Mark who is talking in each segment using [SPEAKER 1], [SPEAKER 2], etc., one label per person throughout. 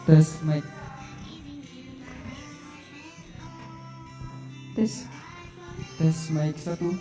[SPEAKER 1] Tes mic. Tes. Tes mic satu.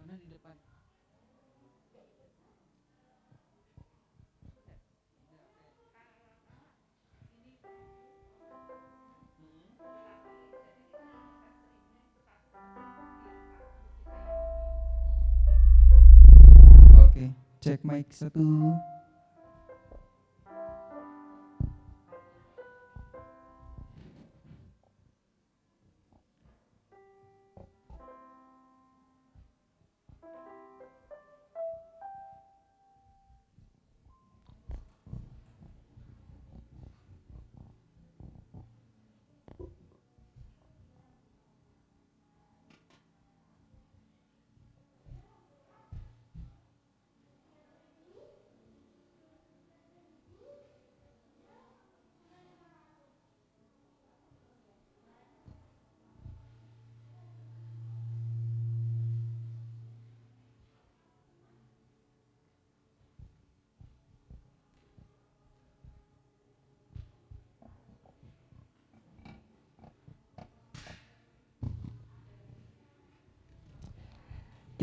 [SPEAKER 1] Mana di depan? Oke, cek mic satu.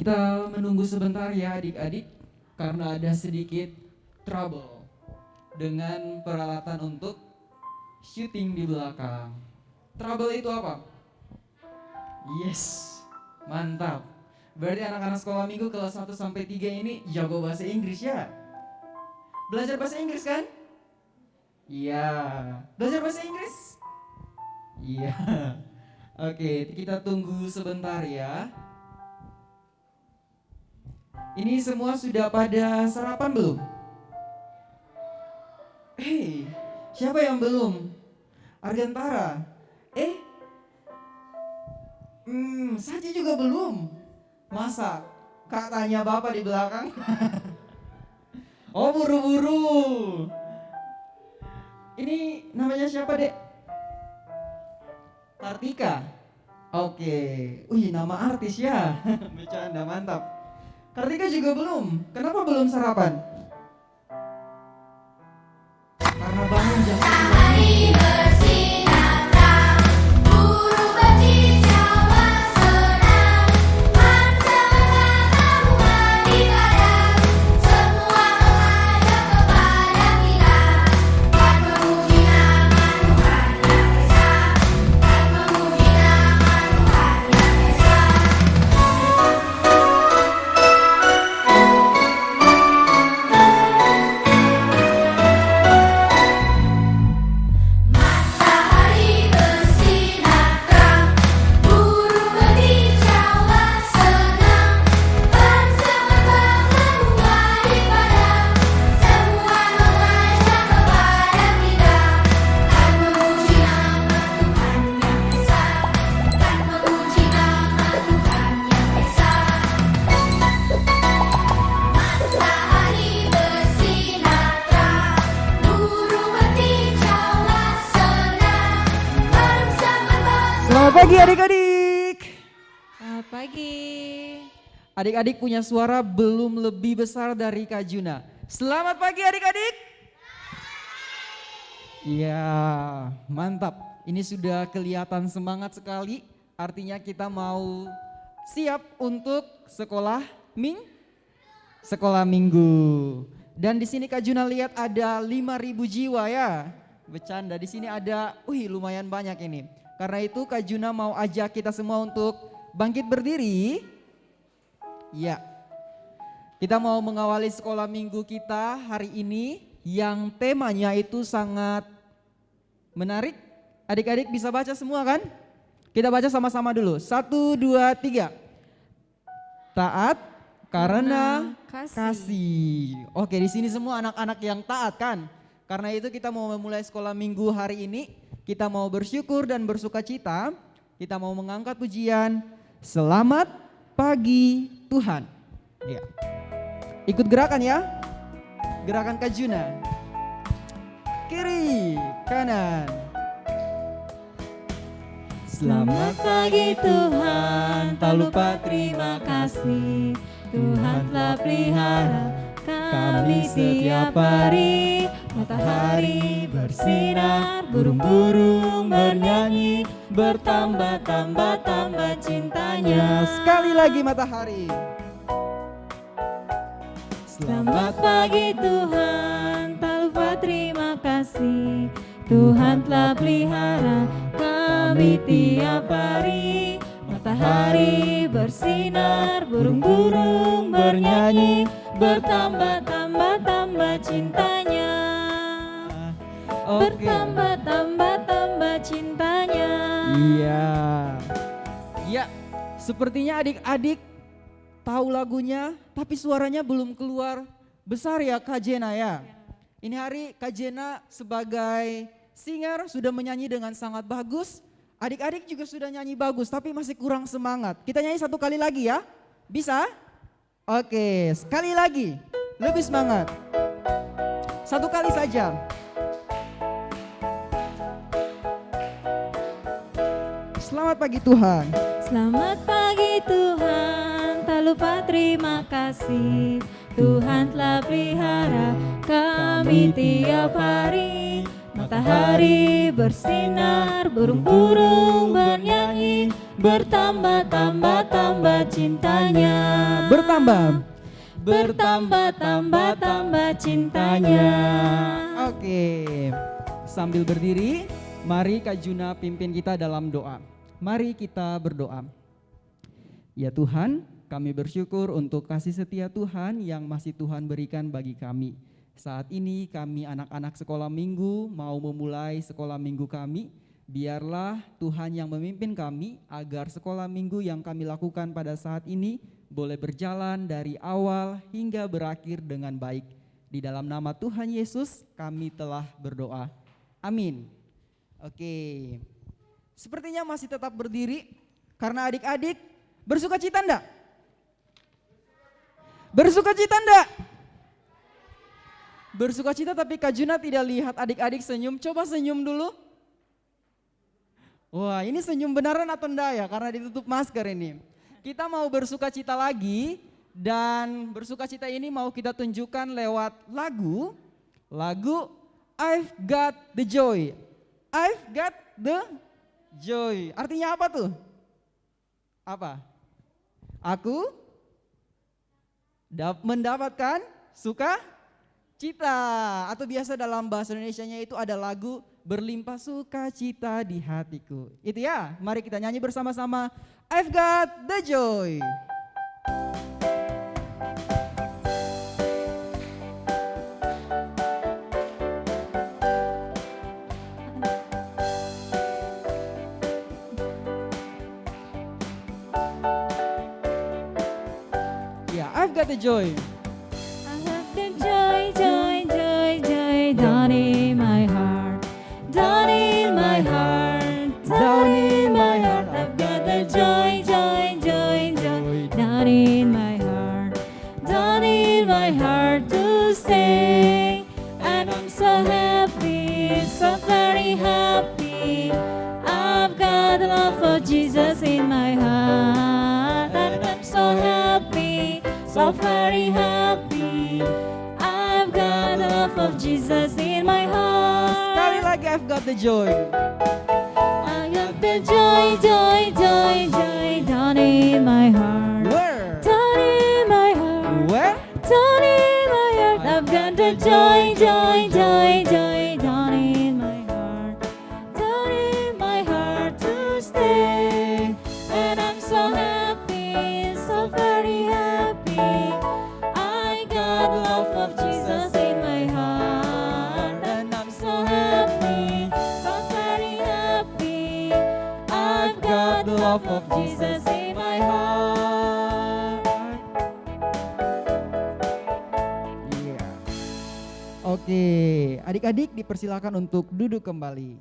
[SPEAKER 1] Kita menunggu sebentar ya adik-adik, karena ada sedikit trouble dengan peralatan untuk syuting di belakang. Trouble itu apa? Yes, mantap. Berarti anak-anak sekolah minggu kelas 1 sampai 3 ini jago bahasa Inggris ya? Belajar bahasa Inggris kan? Iya. Belajar bahasa Inggris? Iya. Oke, kita tunggu sebentar ya. Ini semua sudah pada sarapan belum? Hei, siapa yang belum? Argantara. Saji juga belum. Masa? Kak tanya bapak di belakang. Oh, buru-buru. Ini namanya siapa, Dek? Kartika. Oke. Wih, nama artis ya. Bercanda, mantap. Kartika juga belum. Kenapa belum sarapan? Karena bangun jam 9. Selamat pagi adik-adik.
[SPEAKER 2] Selamat pagi.
[SPEAKER 1] Adik-adik punya suara belum lebih besar dari Kak Juna. Selamat pagi adik-adik. Iya, mantap. Ini sudah kelihatan semangat sekali. Artinya kita mau siap untuk sekolah minggu. Dan di sini Kak Juna lihat ada 5.000 jiwa ya. Bercanda, di sini ada, lumayan banyak ini. Karena itu Kak Juna mau ajak kita semua untuk bangkit berdiri. Ya, kita mau mengawali sekolah minggu kita hari ini yang temanya itu sangat menarik. Adik-adik bisa baca semua kan? Kita baca sama-sama dulu. 1, 2, 3. Taat karena kasih. Oke, di sini semua anak-anak yang taat kan? Karena itu kita mau memulai sekolah minggu hari ini. Kita mau bersyukur dan bersuka cita. Kita mau mengangkat pujian. Selamat pagi Tuhan. Ya. Ikut gerakan ya. Gerakan Kak Juna. Kiri, kanan.
[SPEAKER 2] Selamat pagi Tuhan, tak lupa terima kasih. Tuhan telah pelihara kami setiap hari. Matahari bersinar, burung-burung bernyanyi, bertambah-tambah cintanya.
[SPEAKER 1] Sekali lagi matahari.
[SPEAKER 2] Selamat pagi Tuhan, tak lupa terima kasih. Tuhan telah pelihara kami tiap hari. Matahari bersinar, burung-burung bernyanyi, bertambah-tambah cintanya. Bertambah-tambah cintanya.
[SPEAKER 1] Iya. Ya, sepertinya adik-adik tahu lagunya, tapi suaranya belum keluar besar ya Kak Jena ya. Ini hari Kak Jena sebagai singer sudah menyanyi dengan sangat bagus. Adik-adik juga sudah nyanyi bagus, tapi masih kurang semangat. Kita nyanyi satu kali lagi ya, bisa? Oke, sekali lagi, lebih semangat. Satu kali saja. Selamat pagi Tuhan.
[SPEAKER 2] Selamat pagi Tuhan, tak lupa terima kasih. Tuhan telah pelihara kami tiap hari. Matahari bersinar, burung-burung bernyanyi, bertambah-tambah cintanya. Bertambah-tambah cintanya.
[SPEAKER 1] Oke, sambil berdiri, mari Kak Juna pimpin kita dalam doa. Mari kita berdoa. Ya Tuhan, kami bersyukur untuk kasih setia Tuhan yang masih Tuhan berikan bagi kami. Saat ini kami anak-anak sekolah minggu mau memulai sekolah minggu kami. Biarlah Tuhan yang memimpin kami agar sekolah minggu yang kami lakukan pada saat ini boleh berjalan dari awal hingga berakhir dengan baik. Di dalam nama Tuhan Yesus kami telah berdoa. Amin. Oke. Sepertinya masih tetap berdiri karena adik-adik bersuka cita enggak? Bersuka cita enggak? Bersuka cita tapi Kak Juna tidak lihat adik-adik senyum. Coba senyum dulu. Wah, ini senyum beneran atau enggak ya? Karena ditutup masker ini. Kita mau bersuka cita lagi dan bersuka cita ini mau kita tunjukkan lewat lagu I've Got the Joy. I've got the joy. Artinya apa tuh? Apa? Aku mendapatkan suka cita. Atau biasa dalam bahasa Indonesianya itu ada lagu berlimpah sukacita di hatiku. Itu ya, mari kita nyanyi bersama-sama. I've got the joy. I've got the joy.
[SPEAKER 2] I have the joy down in my heart, down in my heart, down in my heart. I've got the joy down in my heart, down in my heart to sing. And I'm so happy, so very happy. I've got the love of Jesus in my heart, and I'm so happy. So very happy, I've got the love of Jesus in my heart.
[SPEAKER 1] Sekali lagi, I've got the joy.
[SPEAKER 2] I got the joy down in my heart.
[SPEAKER 1] Where?
[SPEAKER 2] Down in my heart.
[SPEAKER 1] Where?
[SPEAKER 2] Down in my heart. I've got the joy down in my heart. Down in my heart to love of Jesus in my heart.
[SPEAKER 1] Iya. Oke, adik-adik dipersilakan untuk duduk kembali.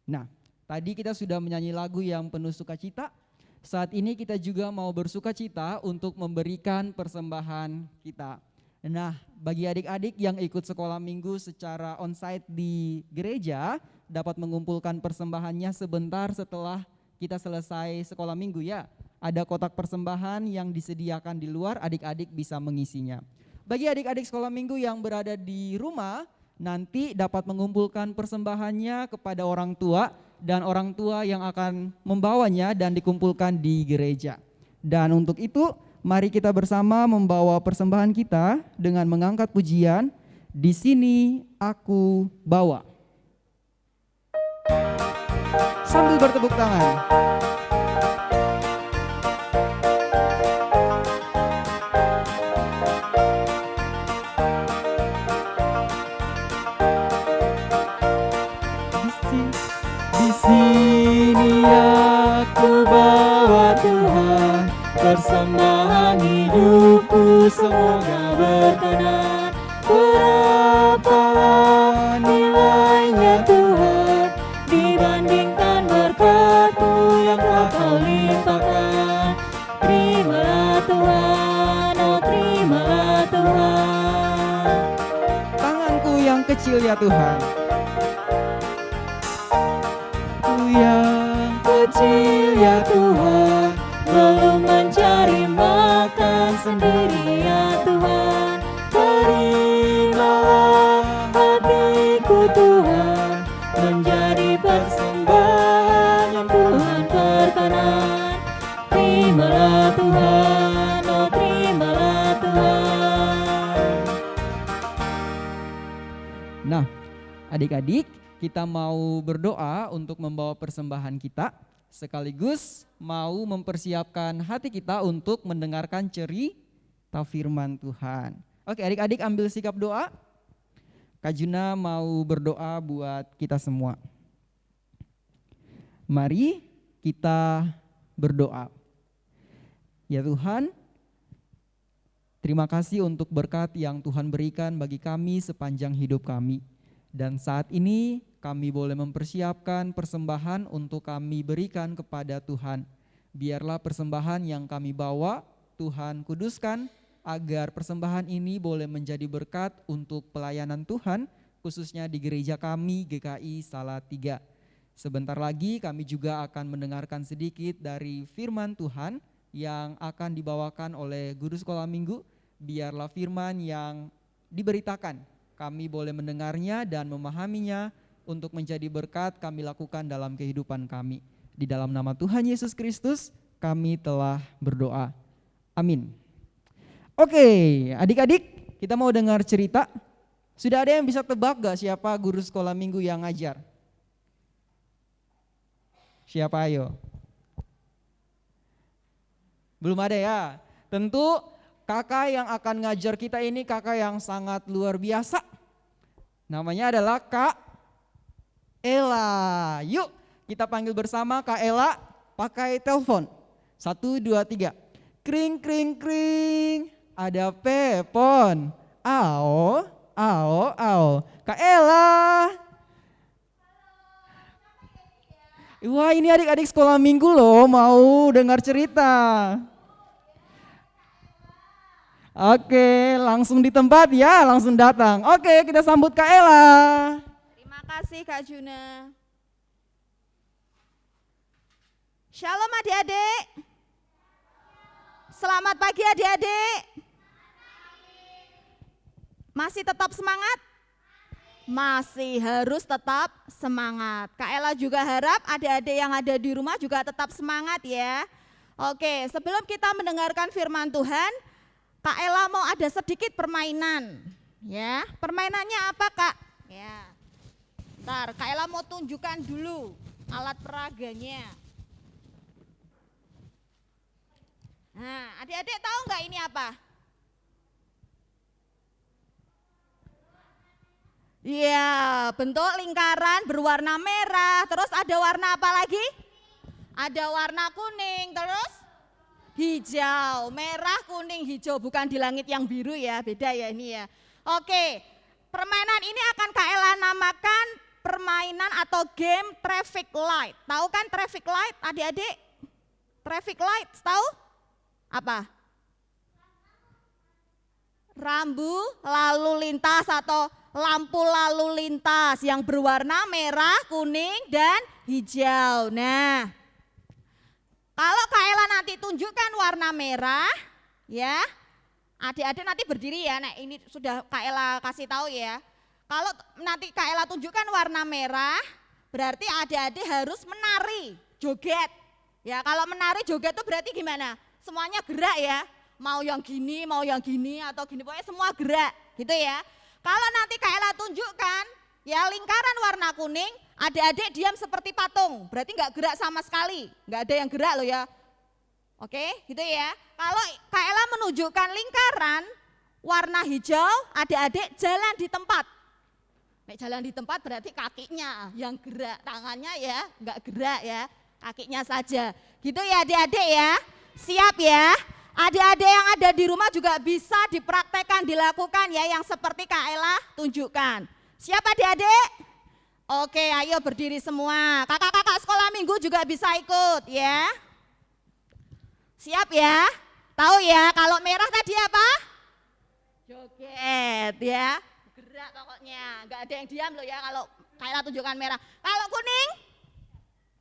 [SPEAKER 1] Nah, tadi kita sudah menyanyi lagu yang penuh sukacita. Saat ini kita juga mau bersukacita untuk memberikan persembahan kita. Nah, bagi adik-adik yang ikut sekolah minggu secara onsite di gereja, dapat mengumpulkan persembahannya sebentar setelah kita selesai sekolah minggu ya. Ada kotak persembahan yang disediakan di luar, adik-adik bisa mengisinya. Bagi adik-adik sekolah minggu yang berada di rumah, nanti dapat mengumpulkan persembahannya kepada orang tua dan orang tua yang akan membawanya dan dikumpulkan di gereja. Dan untuk itu, mari kita bersama membawa persembahan kita dengan mengangkat pujian, "Di sini aku bawa." Sambil bertepuk tangan.
[SPEAKER 2] Di sini aku bawa Tuhan, persembahan hidupku semoga berkenan. Berapalah nilainya Tuhan dibandingkan berkat-Mu yang telah Kau limpahkan. Terimalah Tuhan, oh terimalah Tuhan.
[SPEAKER 1] Tanganku yang kecil ya Tuhan.
[SPEAKER 2] Yang kecil ya Tuhan, belum mencari makan sendiri ya Tuhan. Terimalah hatiku Tuhan, menjadi persembahan yang Tuhan berkenan. Terimalah Tuhan, oh terimalah Tuhan.
[SPEAKER 1] Nah, adik-adik, kita mau berdoa untuk membawa persembahan kita, sekaligus mau mempersiapkan hati kita untuk mendengarkan cerita firman Tuhan. Oke, adik-adik ambil sikap doa. Kak Juna mau berdoa buat kita semua. Mari kita berdoa. Ya Tuhan, terima kasih untuk berkat yang Tuhan berikan bagi kami sepanjang hidup kami. Dan saat ini kami boleh mempersiapkan persembahan untuk kami berikan kepada Tuhan. Biarlah persembahan yang kami bawa, Tuhan kuduskan, agar persembahan ini boleh menjadi berkat untuk pelayanan Tuhan, khususnya di gereja kami GKI Salatiga. Sebentar lagi kami juga akan mendengarkan sedikit dari firman Tuhan yang akan dibawakan oleh guru sekolah minggu. Biarlah firman yang diberitakan kami boleh mendengarnya dan memahaminya untuk menjadi berkat kami lakukan dalam kehidupan kami. Di dalam nama Tuhan Yesus Kristus kami telah berdoa. Amin. Oke, adik-adik, kita mau dengar cerita. Sudah ada yang bisa tebak gak siapa guru sekolah minggu yang ngajar? Siapa ayo? Belum ada ya? Tentu kakak yang akan ngajar kita ini kakak yang sangat luar biasa. Namanya adalah Kak Ella. Yuk kita panggil bersama Kak Ella pakai telepon. 1, 2, 3. Kring kring kring. Ada Pepon. Ao, ao, ao. Kak Ella. Wah, ini adik-adik sekolah minggu loh mau dengar cerita. Oke, langsung di tempat ya, langsung datang. Oke, kita sambut Kak Ella.
[SPEAKER 3] Terima kasih Kak Juna. Shalom adik-adik. Selamat pagi adik-adik. Masih tetap semangat? Masih harus tetap semangat. Kak Ella juga harap adik-adik yang ada di rumah juga tetap semangat ya. Oke, sebelum kita mendengarkan firman Tuhan, Kak Ella mau ada sedikit permainan. Ya, permainannya apa Kak? Ya. Ntar Kak Ella mau tunjukkan dulu alat peraganya. Nah, adik-adik tahu nggak ini apa? Iya, bentuk lingkaran berwarna merah. Terus ada warna apa lagi? Ada warna kuning, terus hijau. Merah, kuning, hijau. Bukan di langit yang biru ya, beda ya ini ya. Oke, permainan ini akan Kak Ella namakan permainan atau game traffic light. Tahu kan traffic light adik-adik? Traffic light, tahu? Apa? Rambu lalu lintas atau lampu lalu lintas yang berwarna merah, kuning, dan hijau. Nah, kalau Kak Ella nanti tunjukkan warna merah, ya, adik-adik nanti berdiri ya. Nah, ini sudah Kak Ella kasih tahu ya. Kalau nanti Kak Ella tunjukkan warna merah, berarti adik-adik harus menari, joget. Ya, kalau menari joget itu berarti gimana? Semuanya gerak ya. Mau yang gini atau gini, pokoknya semua gerak gitu ya. Kalau nanti Kak Ella tunjukkan ya lingkaran warna kuning, adik-adik diam seperti patung, berarti nggak gerak sama sekali, nggak ada yang gerak loh ya. Oke, gitu ya. Kalau Kak Ella menunjukkan lingkaran warna hijau, adik-adik jalan di tempat. Nek jalan di tempat berarti kakinya yang gerak, tangannya ya nggak gerak ya, kakinya saja. Gitu ya adik-adik ya, siap ya. Adik-adik yang ada di rumah juga bisa dipraktekkan, dilakukan ya yang seperti Kak Ella tunjukkan. Siap adik-adik? Oke, ayo berdiri semua. Kakak-kakak sekolah minggu juga bisa ikut ya. Siap ya? Tahu ya kalau merah tadi apa? Joget ya. Gerak pokoknya, nggak ada yang diam loh ya kalau Kak Ella tunjukkan merah. Kalau kuning?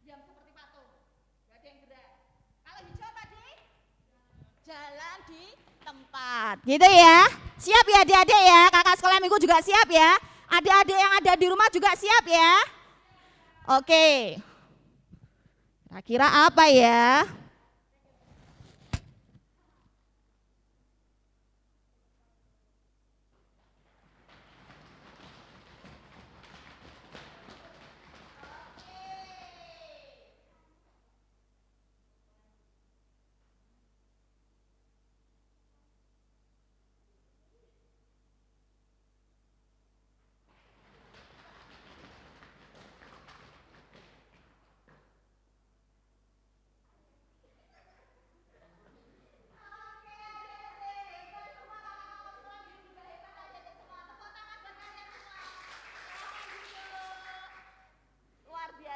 [SPEAKER 3] Diam seperti patung, nggak ada yang gerak. Kalau hijau tadi? Jalan di tempat, gitu ya. Siap ya adik-adik ya, kakak sekolah minggu juga siap ya. Adik-adik yang ada di rumah juga siap ya. Oke, kira-kira apa ya?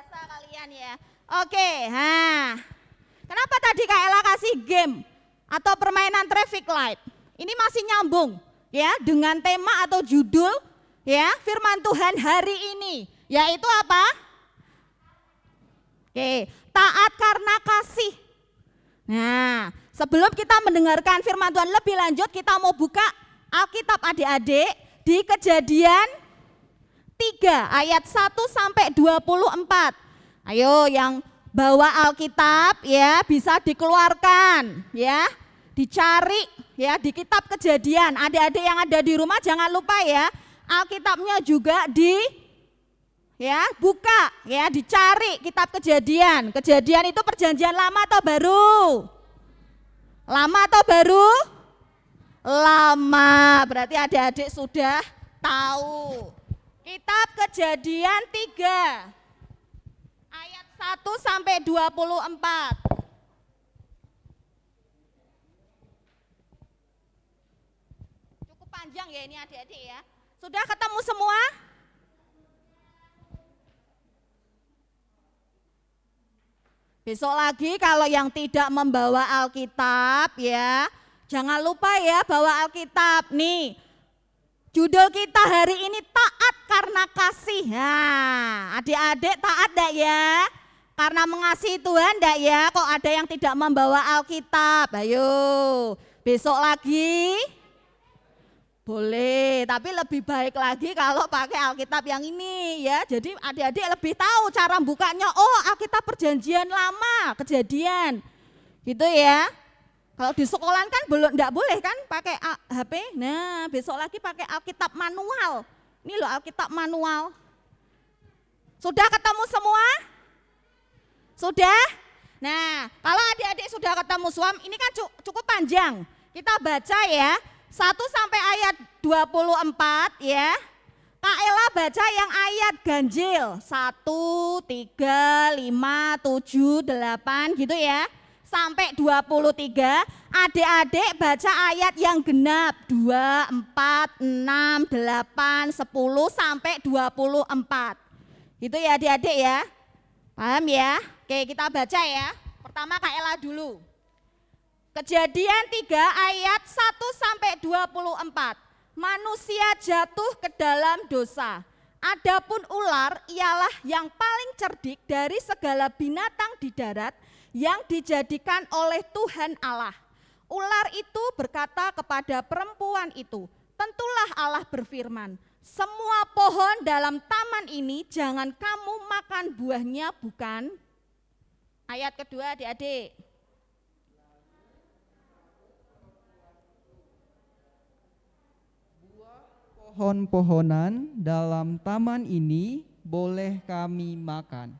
[SPEAKER 3] Kalian ya. Oke, kenapa tadi Kak Ella kasih game atau permainan traffic light? Ini masih nyambung ya dengan tema atau judul ya firman Tuhan hari ini, yaitu apa? Oke, taat karena kasih. Nah, sebelum kita mendengarkan firman Tuhan lebih lanjut, kita mau buka Alkitab adik-adik di Kejadian 3 ayat 1 sampai 24. Ayo yang bawa Alkitab ya bisa dikeluarkan ya, dicari ya di kitab Kejadian. Adik-adik yang ada di rumah jangan lupa ya, Alkitabnya juga buka ya, dicari kitab Kejadian. Kejadian itu perjanjian lama atau baru? Lama atau baru? Lama, berarti adik-adik sudah tahu. Kitab Kejadian 3 ayat 1 sampai 24. Cukup panjang ya ini adik-adik ya. Sudah ketemu semua? Besok lagi kalau yang tidak membawa Alkitab ya, jangan lupa ya bawa Alkitab. Nih, judul kita hari ini taat karena kasih. Nah, adik-adik taat enggak ya? Karena mengasihi Tuhan enggak ya? Kok ada yang tidak membawa Alkitab? Ayo, besok lagi boleh, tapi lebih baik lagi kalau pakai Alkitab yang ini ya. Jadi adik-adik lebih tahu cara bukanya. Oh, Alkitab perjanjian lama, Kejadian. Gitu ya. Kalau di sekolah kan belum, enggak boleh kan pakai HP. Nah, besok lagi pakai Alkitab manual. Ini loh Alkitab manual. Sudah ketemu semua? Sudah? Nah, kalau adik-adik sudah ketemu semua, ini kan cukup panjang. Kita baca ya, 1 sampai ayat 24 ya. Kak Kak Ella baca yang ayat ganjil 1, 3, 5, 7, 8 gitu ya. Sampai 23, adik-adik baca ayat yang genap 2, 4, 6, 8, 10 sampai 24. Itu ya adik-adik ya. Paham ya? Oke, kita baca ya. Pertama Kak Ella dulu. Kejadian 3 ayat 1 sampai 24. Manusia jatuh ke dalam dosa. Adapun ular ialah yang paling cerdik dari segala binatang di darat yang dijadikan oleh Tuhan Allah. Ular itu berkata kepada perempuan itu, tentulah Allah berfirman, semua pohon dalam taman ini jangan kamu makan buahnya, bukan? Ayat kedua adik-adik.
[SPEAKER 1] Pohon-pohonan dalam taman ini boleh kami makan.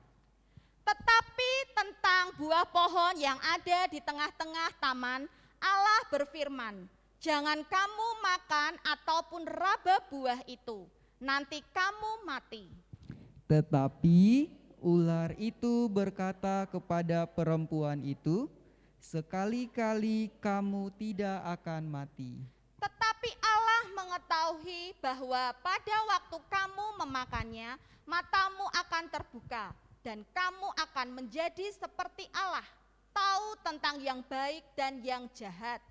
[SPEAKER 3] Tetapi tentang buah pohon yang ada di tengah-tengah taman, Allah berfirman, jangan kamu makan ataupun raba buah itu, nanti kamu mati.
[SPEAKER 1] Tetapi ular itu berkata kepada perempuan itu, sekali-kali kamu tidak akan mati.
[SPEAKER 3] Tetapi Allah mengetahui bahwa pada waktu kamu memakannya, matamu akan terbuka dan kamu akan menjadi seperti Allah, tahu tentang yang baik dan yang jahat.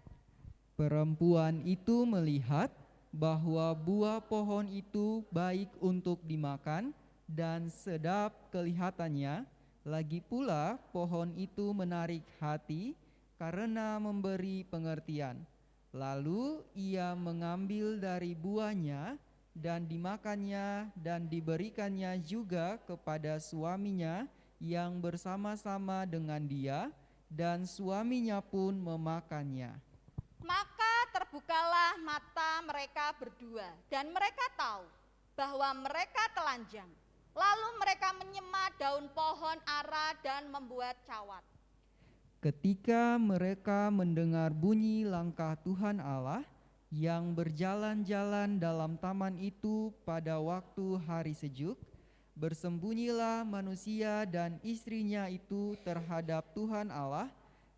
[SPEAKER 1] Perempuan itu melihat bahwa buah pohon itu baik untuk dimakan dan sedap kelihatannya, lagi pula pohon itu menarik hati karena memberi pengertian. Lalu ia mengambil dari buahnya dan dimakannya dan diberikannya juga kepada suaminya yang bersama-sama dengan dia, dan suaminya pun memakannya.
[SPEAKER 3] Maka terbukalah mata mereka berdua dan mereka tahu bahwa mereka telanjang. Lalu mereka menyemat daun pohon ara dan membuat cawat.
[SPEAKER 1] Ketika mereka mendengar bunyi langkah Tuhan Allah yang berjalan-jalan dalam taman itu pada waktu hari sejuk, bersembunyilah manusia dan istrinya itu terhadap Tuhan Allah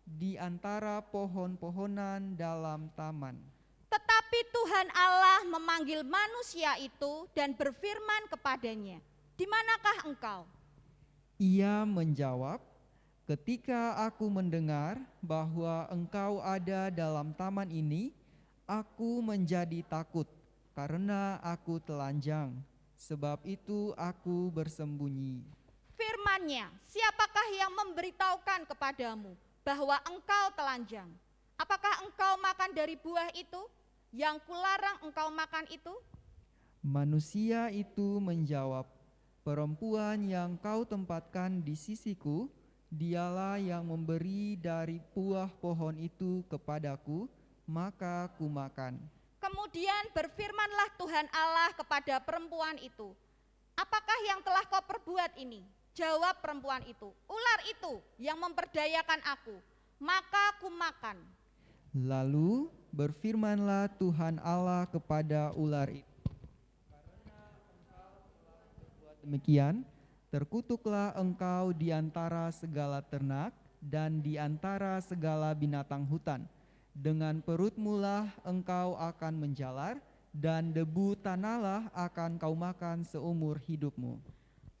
[SPEAKER 1] di antara pohon-pohonan dalam taman.
[SPEAKER 3] Tetapi Tuhan Allah memanggil manusia itu dan berfirman kepadanya, "Di manakah engkau?"
[SPEAKER 1] Ia menjawab, ketika aku mendengar bahwa engkau ada dalam taman ini, aku menjadi takut karena aku telanjang. Sebab itu aku bersembunyi.
[SPEAKER 3] Firman-Nya, siapakah yang memberitahukan kepadamu bahwa engkau telanjang? Apakah engkau makan dari buah itu yang kularang engkau makan itu?
[SPEAKER 1] Manusia itu menjawab, perempuan yang kau tempatkan di sisiku, dialah yang memberi dari buah pohon itu kepadaku, maka kumakan.
[SPEAKER 3] Kemudian berfirmanlah Tuhan Allah kepada perempuan itu, apakah yang telah kau perbuat ini? Jawab perempuan itu, ular itu yang memperdayakan aku, maka kumakan.
[SPEAKER 1] Lalu berfirmanlah Tuhan Allah kepada ular itu, karena engkau telah berbuat demikian, terkutuklah engkau di antara segala ternak dan di antara segala binatang hutan. Dengan perutmulah engkau akan menjalar, dan debu tanahlah akan kau makan seumur hidupmu.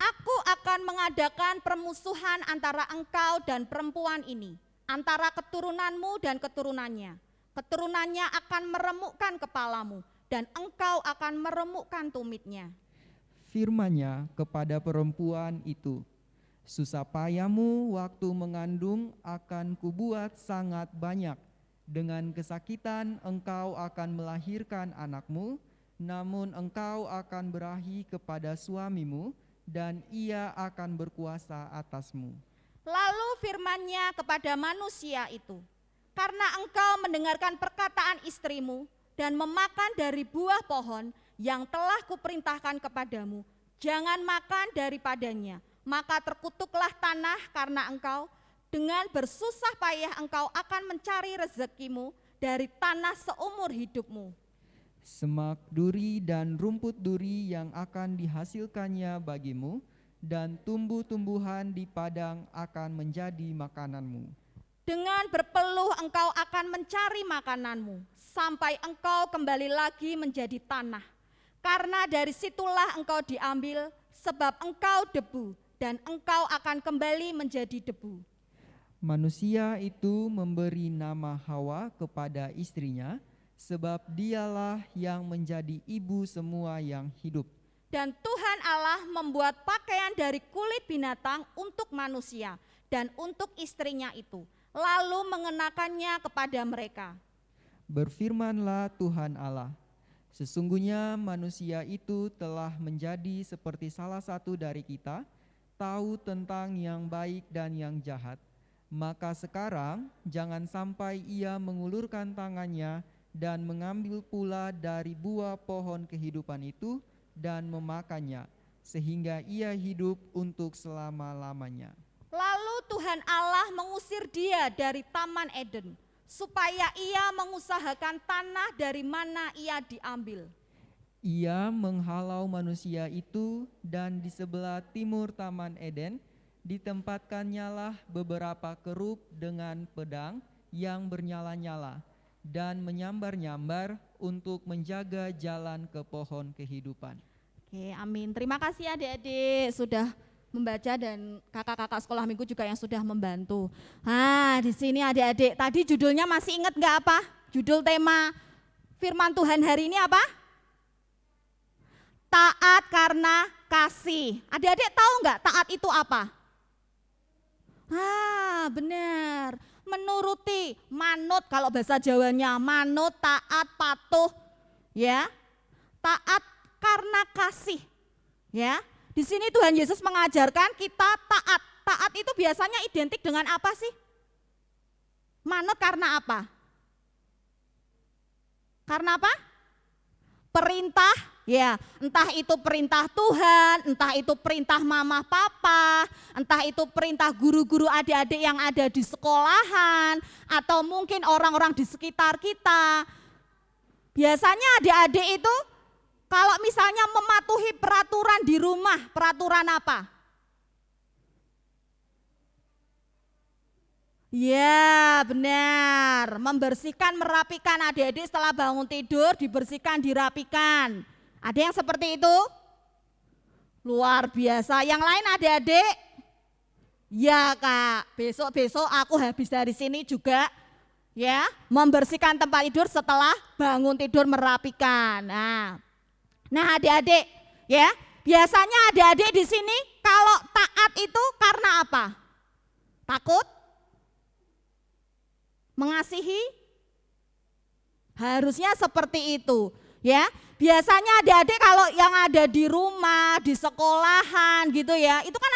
[SPEAKER 3] Aku akan mengadakan permusuhan antara engkau dan perempuan ini, antara keturunanmu dan keturunannya. Keturunannya akan meremukkan kepalamu, dan engkau akan meremukkan tumitnya.
[SPEAKER 1] Firman-Nya kepada perempuan itu, susah payahmu waktu mengandung akan kubuat sangat banyak. Dengan kesakitan engkau akan melahirkan anakmu, namun engkau akan berahi kepada suamimu, dan ia akan berkuasa atasmu.
[SPEAKER 3] Lalu firman-Nya kepada manusia itu, karena engkau mendengarkan perkataan istrimu dan memakan dari buah pohon yang telah kuperintahkan kepadamu, jangan makan daripadanya, maka terkutuklah tanah karena engkau, dengan bersusah payah engkau akan mencari rezekimu dari tanah seumur hidupmu.
[SPEAKER 1] semak duri dan rumput duri yang akan dihasilkannya bagimu, dan tumbuh-tumbuhan di padang akan menjadi makananmu.
[SPEAKER 3] Dengan berpeluh engkau akan mencari makananmu, sampai engkau kembali lagi menjadi tanah. Karena dari situlah engkau diambil, sebab engkau debu, dan engkau akan kembali menjadi debu.
[SPEAKER 1] Manusia itu memberi nama Hawa kepada istrinya, sebab dialah yang menjadi ibu semua yang hidup.
[SPEAKER 3] Dan Tuhan Allah membuat pakaian dari kulit binatang untuk manusia dan untuk istrinya itu, lalu mengenakannya kepada mereka.
[SPEAKER 1] Berfirmanlah Tuhan Allah, sesungguhnya manusia itu telah menjadi seperti salah satu dari kita, tahu tentang yang baik dan yang jahat. Maka sekarang jangan sampai ia mengulurkan tangannya dan mengambil pula dari buah pohon kehidupan itu dan memakannya, sehingga ia hidup untuk selama-lamanya.
[SPEAKER 3] Lalu Tuhan Allah mengusir dia dari Taman Eden, supaya ia mengusahakan tanah dari mana ia diambil.
[SPEAKER 1] Ia menghalau manusia itu, dan di sebelah timur Taman Eden ditempatkannya beberapa kerub dengan pedang yang bernyala-nyala dan menyambar-nyambar untuk menjaga jalan ke pohon kehidupan.
[SPEAKER 3] Oke, amin. Terima kasih adik-adik sudah membaca dan kakak-kakak sekolah minggu juga yang sudah membantu. Di sini adik-adik, tadi judulnya masih ingat nggak apa? Judul tema firman Tuhan hari ini apa? Taat karena kasih. Adik-adik tahu nggak taat itu apa? Benar, menuruti, manut kalau bahasa Jawanya, manut, taat, patuh, ya. Taat karena kasih, ya. Di sini Tuhan Yesus mengajarkan kita taat. Taat itu biasanya identik dengan apa sih? Manut karena apa? Karena apa? Perintah, ya, entah itu perintah Tuhan, entah itu perintah mama papa, entah itu perintah guru-guru adik-adik yang ada di sekolahan, atau mungkin orang-orang di sekitar kita. Biasanya adik-adik itu kalau misalnya mematuhi peraturan di rumah, peraturan apa? Ya benar, membersihkan, merapikan adik-adik setelah bangun tidur, dibersihkan, dirapikan. Ada yang seperti itu? Luar biasa. Yang lain adik-adik? Ya Kak, besok-besok aku habis dari sini juga ya, membersihkan tempat tidur setelah bangun tidur, merapikan. Nah adik-adik ya, biasanya adik-adik di sini kalau taat itu karena apa? Takut? Mengasihi? Harusnya seperti itu ya. Biasanya adik-adik kalau yang ada di rumah, di sekolahan gitu ya, itu kan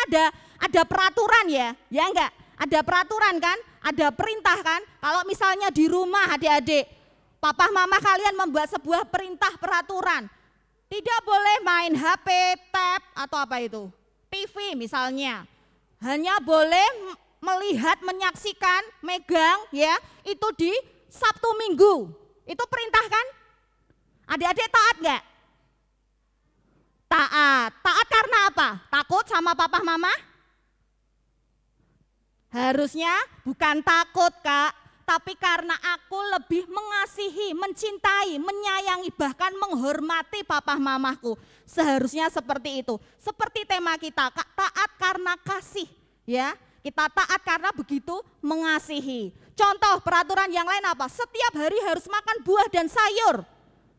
[SPEAKER 3] ada peraturan ya enggak? Ada peraturan kan, ada perintah kan. Kalau misalnya di rumah adik-adik, papa mama kalian membuat sebuah perintah peraturan. Tidak boleh main HP, tab atau apa itu, TV misalnya. Hanya boleh melihat, menyaksikan, megang ya, itu di Sabtu Minggu. Itu perintah kan? Adik-adik taat enggak? Taat. Taat karena apa? Takut sama papa mama? Harusnya bukan takut Kak, tapi karena aku lebih mengasihi, mencintai, menyayangi, bahkan menghormati papa mamaku. Seharusnya seperti itu. Seperti tema kita, taat karena kasih ya. Kita taat karena begitu mengasihi. Contoh peraturan yang lain apa? Setiap hari harus makan buah dan sayur.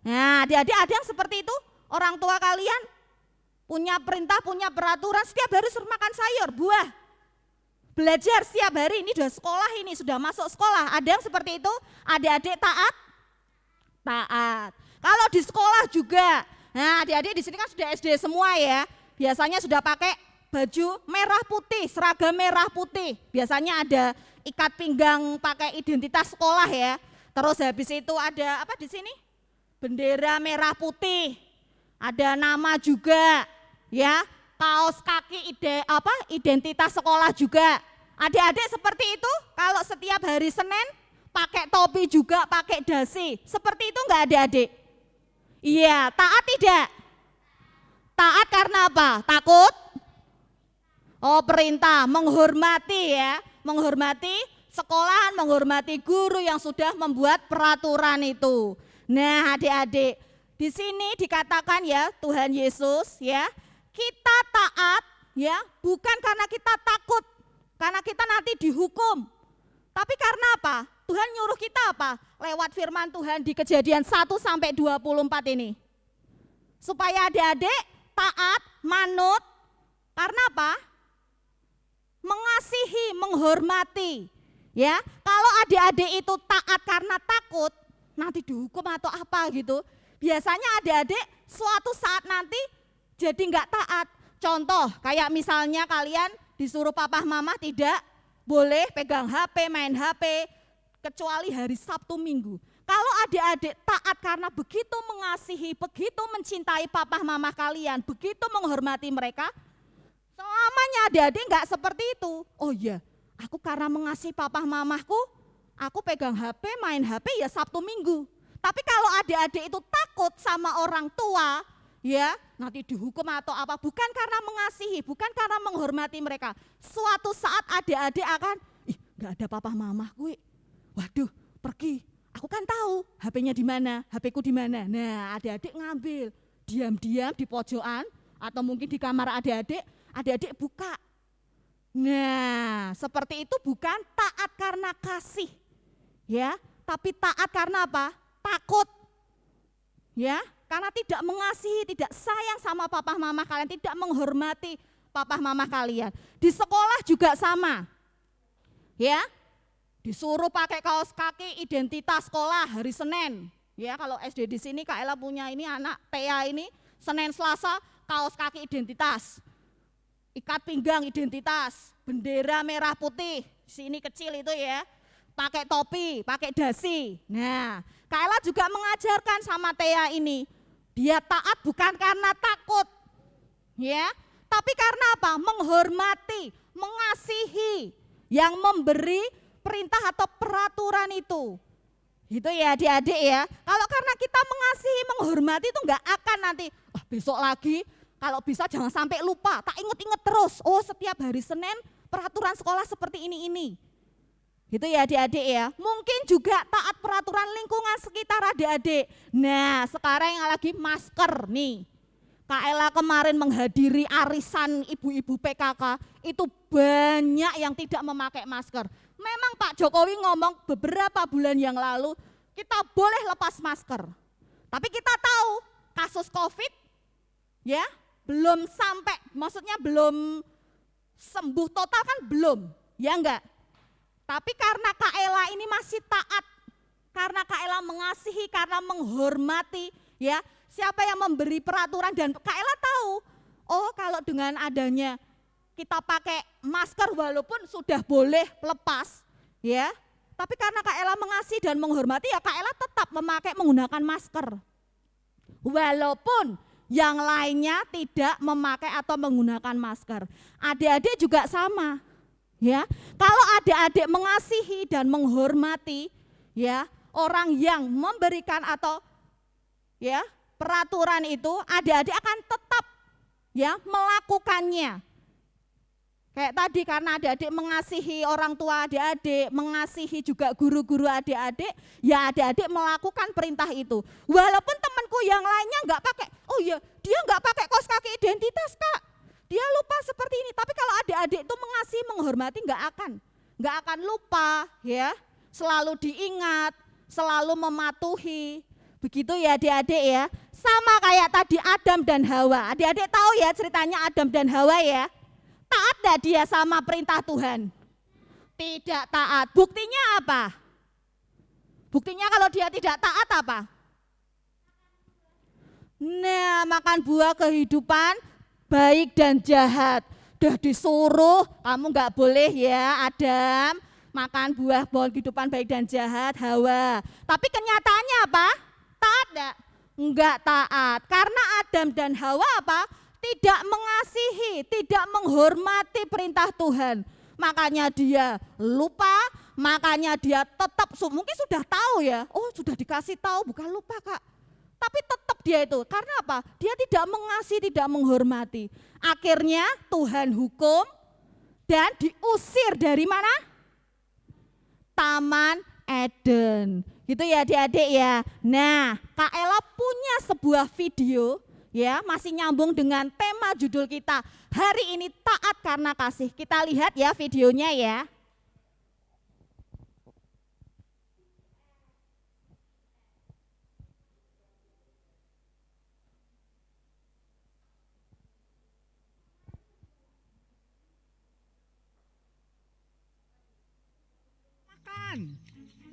[SPEAKER 3] Nah, adik-adik ada yang seperti itu? Orang tua kalian punya perintah, punya peraturan, setiap hari harus makan sayur, buah. Belajar setiap hari, ini sudah sekolah, ini sudah masuk sekolah. Ada yang seperti itu? Adik-adik taat? Taat. Kalau di sekolah juga, nah adik-adik di sini kan sudah SD semua ya. Biasanya sudah pakai baju merah putih, seragam merah putih. Biasanya ada ikat pinggang pakai identitas sekolah ya. Terus habis itu ada apa di sini? Bendera merah putih. Ada nama juga ya. Kaos kaki identitas sekolah juga. Adik-adik seperti itu kalau setiap hari Senin pakai topi juga, pakai dasi. Seperti itu enggak adik-adik? Iya, taat tidak? Taat karena apa? Takut? Oh, perintah, menghormati ya, menghormati sekolahan, menghormati guru yang sudah membuat peraturan itu. Nah, adik-adik, di sini dikatakan ya, Tuhan Yesus ya, kita taat ya, bukan karena kita takut, karena kita nanti dihukum. Tapi karena apa? Tuhan nyuruh kita apa? Lewat firman Tuhan di Kejadian 1 sampai 24 ini. Supaya adik-adik taat, manut, karena apa? Mengasihi, menghormati. Ya, kalau adik-adik itu taat karena takut, nanti dihukum atau apa gitu. Biasanya adik-adik suatu saat nanti jadi enggak taat. Contoh, kayak misalnya kalian disuruh papa mama tidak boleh pegang HP, main HP, kecuali hari Sabtu Minggu. Kalau adik-adik taat karena begitu mengasihi, begitu mencintai papa mama kalian, begitu menghormati mereka, selamanya adik-adik enggak seperti itu. Oh iya, aku karena mengasihi papa mamaku, aku pegang HP, main HP ya Sabtu Minggu. Tapi kalau adik-adik itu takut sama orang tua, ya nanti dihukum atau apa, bukan karena mengasihi, bukan karena menghormati mereka. Suatu saat adik-adik akan, gak ada papa mama gue, waduh pergi, aku kan tahu HP-nya di mana, HP-ku di mana. Nah, adik-adik ngambil, diam-diam di pojokan atau mungkin di kamar adik-adik, adik-adik buka. Nah, seperti itu bukan taat karena kasih, ya, tapi taat karena apa? Takut, ya, karena tidak mengasihi, tidak sayang sama papa mama kalian, tidak menghormati papa mama kalian. Di sekolah juga sama, ya, disuruh pakai kaos kaki identitas sekolah hari Senin, ya, kalau SD di sini Kak Ella punya ini anak Tea ini Senin Selasa kaos kaki identitas, ikat pinggang identitas, bendera merah putih, sini kecil itu ya, pakai topi, pakai dasi. Nah, Kak Ella juga mengajarkan sama Tea ini, dia taat bukan karena takut, ya, tapi karena apa? Menghormati, mengasihi yang memberi perintah atau peraturan itu. Gitu ya adik-adik ya. Kalau karena kita mengasihi, menghormati itu enggak akan nanti, besok lagi kalau bisa jangan sampai lupa, tak inget-inget terus. Oh, setiap hari Senin peraturan sekolah seperti ini. Gitu ya adik-adik ya. Mungkin juga taat peraturan lingkungan sekitar adik-adik. Nah, sekarang yang lagi masker nih. Kak Ella kemarin menghadiri arisan ibu-ibu PKK, itu banyak yang tidak memakai masker. Memang Pak Jokowi ngomong beberapa bulan yang lalu, kita boleh lepas masker. Tapi kita tahu kasus COVID ya belum sampai, maksudnya belum sembuh total kan belum, ya enggak? Tapi karena Kak Ella ini masih taat, karena Kak Ella mengasihi, karena menghormati, ya siapa yang memberi peraturan dan Kak Ella tahu, oh kalau dengan adanya kita pakai masker walaupun sudah boleh lepas, ya, tapi karena Kak Ella mengasihi dan menghormati, ya Kak Ella tetap menggunakan masker, walaupun yang lainnya tidak memakai atau menggunakan masker. Adik-adik juga sama. Ya, kalau adik-adik mengasihi dan menghormati ya orang yang memberikan atau ya peraturan itu, adik-adik akan tetap ya melakukannya. Kayak tadi karena adik-adik mengasihi orang tua adik-adik, mengasihi juga guru-guru adik-adik, ya adik-adik melakukan perintah itu. Walaupun temanku yang lainnya enggak pakai, oh iya dia enggak pakai kaos kaki identitas Kak, dia lupa seperti ini. Tapi kalau adik-adik itu mengasihi, menghormati enggak akan lupa ya, selalu diingat, selalu mematuhi. Begitu ya adik-adik ya, sama kayak tadi Adam dan Hawa. Adik-adik tahu ya ceritanya Adam dan Hawa ya. Taat enggak dia sama perintah Tuhan? Tidak taat. Buktinya apa? Buktinya kalau dia tidak taat apa? Nah, makan buah kehidupan baik dan jahat. Udah disuruh, kamu enggak boleh ya Adam makan buah kehidupan baik dan jahat, Hawa. Tapi kenyataannya apa? Taat enggak? Enggak taat. Karena Adam dan Hawa apa? Tidak mengasihi, tidak menghormati perintah Tuhan. Makanya dia lupa, makanya dia tetap, mungkin sudah tahu ya, oh sudah dikasih tahu, bukan lupa Kak. Tapi tetap dia itu, karena apa? Dia tidak mengasihi, tidak menghormati. Akhirnya Tuhan hukum dan diusir dari mana? Taman Eden. Gitu ya adik-adik ya. Nah, Kak Ella punya sebuah video ya, masih nyambung dengan tema judul kita. Hari ini taat karena kasih. Kita lihat ya videonya ya.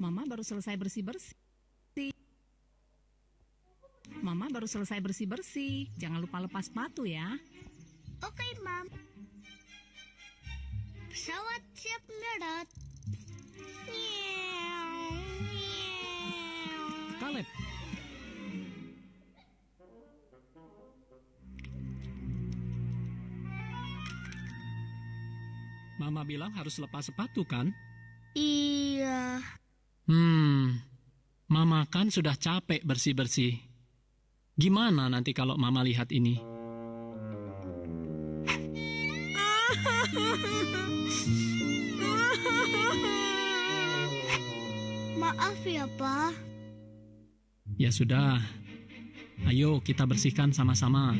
[SPEAKER 4] Mama baru selesai bersih-bersih. Mama baru selesai bersih-bersih. Jangan lupa lepas sepatu ya.
[SPEAKER 5] Oke, Mam. Pesawat siap mendarat.
[SPEAKER 6] Kaleb, Mama bilang harus lepas sepatu kan?
[SPEAKER 5] Iya.
[SPEAKER 6] Mama kan sudah capek bersih-bersih. Gimana nanti kalau Mama lihat ini?
[SPEAKER 5] Maaf ya, Pak.
[SPEAKER 6] Ya sudah, ayo kita bersihkan sama-sama.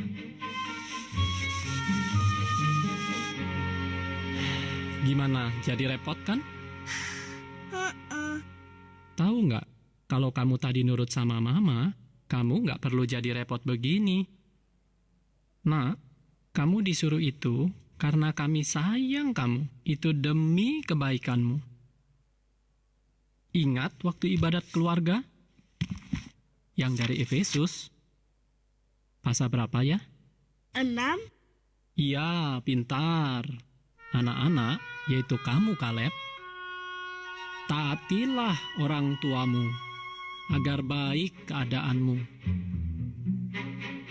[SPEAKER 6] Gimana, jadi repot kan? Tahu nggak, kalau kamu tadi nurut sama Mama, kamu nggak perlu jadi repot begini. Nak, kamu disuruh itu karena kami sayang kamu. Itu demi kebaikanmu. Ingat waktu ibadat keluarga? Yang dari Efesus. Pasal berapa ya?
[SPEAKER 5] 6.
[SPEAKER 6] Iya, pintar. Anak-anak, yaitu kamu Kaleb. Taatilah orang tuamu, agar baik keadaanmu.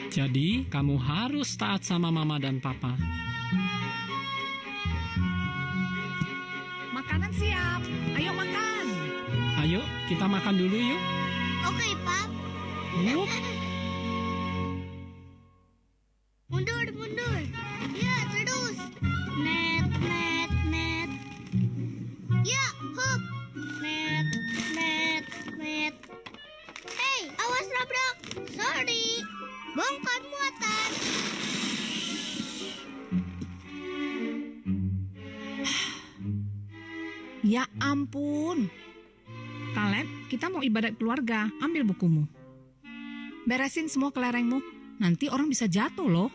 [SPEAKER 6] Jadi, kamu harus taat sama Mama dan Papa.
[SPEAKER 4] Makanan siap. Ayo makan.
[SPEAKER 6] Ayo, kita makan dulu yuk.
[SPEAKER 5] Oke, Pak.
[SPEAKER 6] Yuk.
[SPEAKER 5] Mundur, mundur. Ya, terus. Net, net, net. Ya, hop. Net, net, net. Hey, awas nabrak. Sorry. Bongkar muatan.
[SPEAKER 4] Ya ampun. Kaleb, kita mau ibadat keluarga. Ambil bukumu. Beresin semua kelerengmu. Nanti orang bisa jatuh loh.